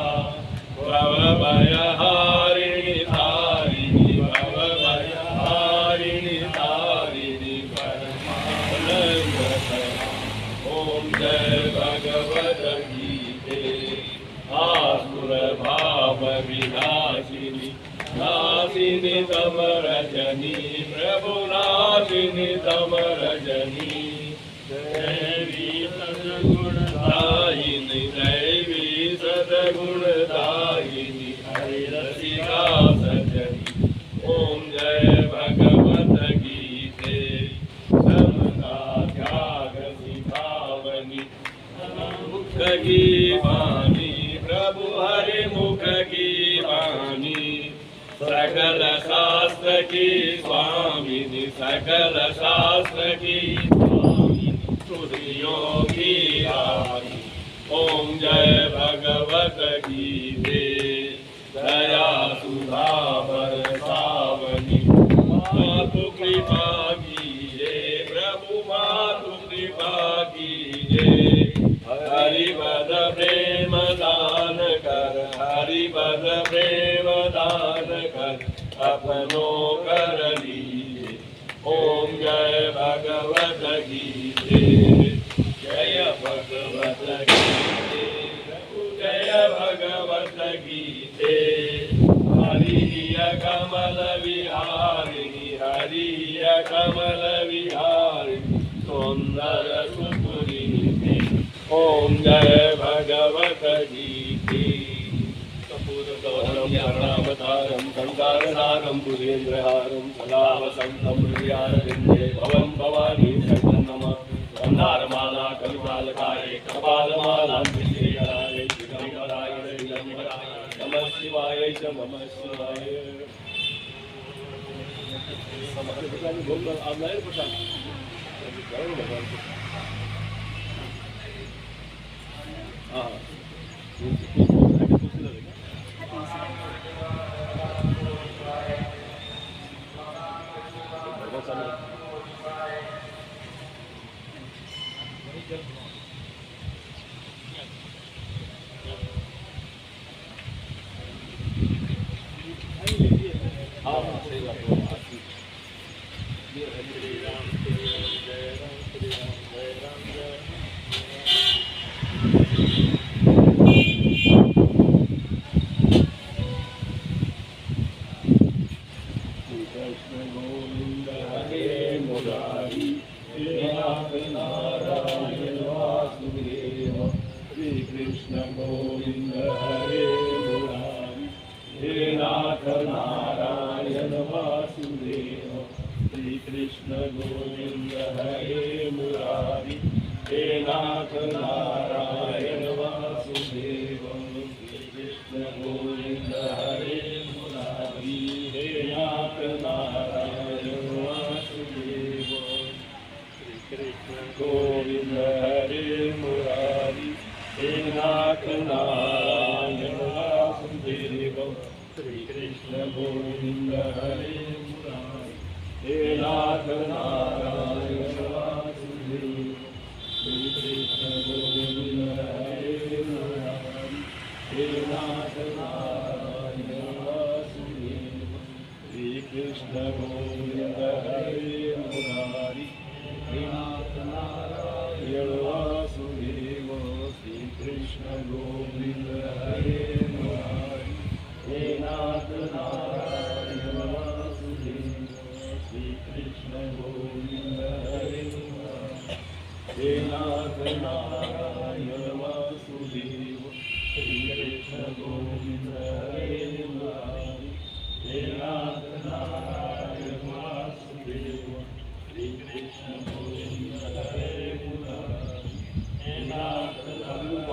Speaker 3: भवभयहारिणि तारिणि, भवभयहारिणि तारिणि, परमानंद सदा। ओम जय भगवत गीते, आसुर भाव विनाशिनी, नाशिनी तम रजनी, प्रभु नाशिनी तम रजनी, दैवी सद्गुणदायिनी, दैवी सद्गुणदायिनी, हरि रसिका सजनी। ओम जय भगवत गीते, समता त्याग सिखावनी, मुख की वाणी, प्रभु हरि मुख की वाणी, सकल शास्त्र की स्वामिनी, सकल शास्त्र की स्वामिनी, श्रुतियों की रानी। ओम जय भगवत गीते, दया सुधा बरसावनी, मातु कृपा कीजे, प्रभु मातु कृपा कीजे, हरिपद प्रेम दान कर, हरिपद प्रेम दान कर, अपनो कर लीजे। ओम जय भगवत गीते, जय भगवत गीते, जय भगवत गीते, हरि कमल विहारिणि, हरि कमल विहारिणि, सुंदर सुपुनीते। ओम जय भगवत गीते, कपूरगौरम करुणावतारम, संसारसारम, पुरेन्द्रहारम, सदा वसंतं हृदयारविन्दे, भवं भवानी शरणं नमः। गन्धारमाला करुणालकाय, कपालमालां श्रीकराय, दिगम्बराय दिगम्बराय, नमः शिवाय च नमः शिवाय। हाँ सही बात है।
Speaker 2: श्री राम जय राम, श्री राम जय राम जय
Speaker 3: कृष्ण गोविंद हरे मुरारी, हे नाथ नारायण वासुदेव। वासुदेव श्री कृष्ण गोविंद हरे मुरारी हे नाथ नारायण वासुदेव श्री कृष्ण गोविंद हरे मुरारी हे नाथ नारायण वासुदेव श्री कृष्ण गोविंद हरे मुरारी हे नाथ नारायण वासुदेव श्री कृष्ण गोविंद हरे मुरारी हे नाथ नारायण वासुदेव श्री कृष्ण गोविंद हरे मुरारी हे नाथ नारायण वासुदेव श्री कृष्ण गोविंद हरे मुरारी हे नाथ नारायण वासुदेव श्री कृष्ण गोविंद हरे मुरारी हे नाथ नारायण वासुदेव श्री कृष्ण गोविंद हरे मुरारी हे नाथ नारायण वासुदेव श्री कृष्ण गोविंद हरे मुरारी हे नाथ नारायण वासुदेव श्री कृष्ण गोविंद हरे मुरारी हे नाथ नारायण वासुदेव श्री कृष्ण गोविंद हरे मुरारी हे नाथ नारायण।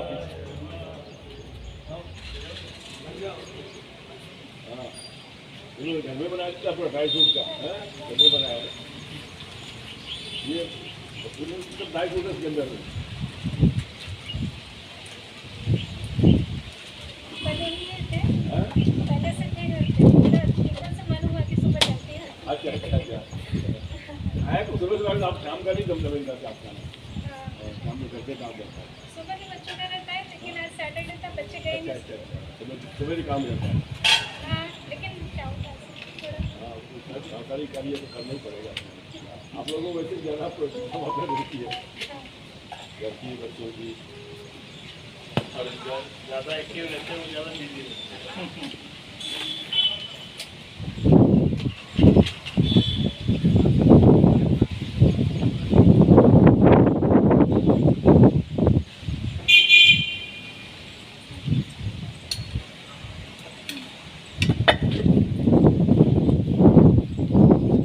Speaker 3: घर में बनाया था अपना ड्राई फ्रूट का, घर में बनाया है ये सब ड्राई फ्रूट है इसके अंदर।
Speaker 4: पहले से थे घर पे, एकदम से मन हुआ कि सुबह चलते हैं।
Speaker 3: अच्छा अच्छा अच्छा आया तो सुबह सुबह आप शाम का नहीं कम लगेगा कि आपका शाम में करते काम करता है।
Speaker 4: सुबह के बच्चों का रहता है, लेकिन आज सैटरडे था, बच्चे गए
Speaker 3: अच्छा
Speaker 4: नहीं।
Speaker 3: अच्छा अच्छा सुबह ही काम रहता है।
Speaker 4: हाँ, लेकिन क्या होता है थोड़ा।
Speaker 3: हाँ उसको सरकारी कार्य तो करना ही पड़ेगा। आप लोगों को वैसे ज़्यादा प्रोत्साहन रहती है
Speaker 4: हाँ,
Speaker 3: घर की बच्चों की।
Speaker 2: और ज़्यादा एक्टिव रहते हैं वो ज़्यादा बिजी रहते हैं।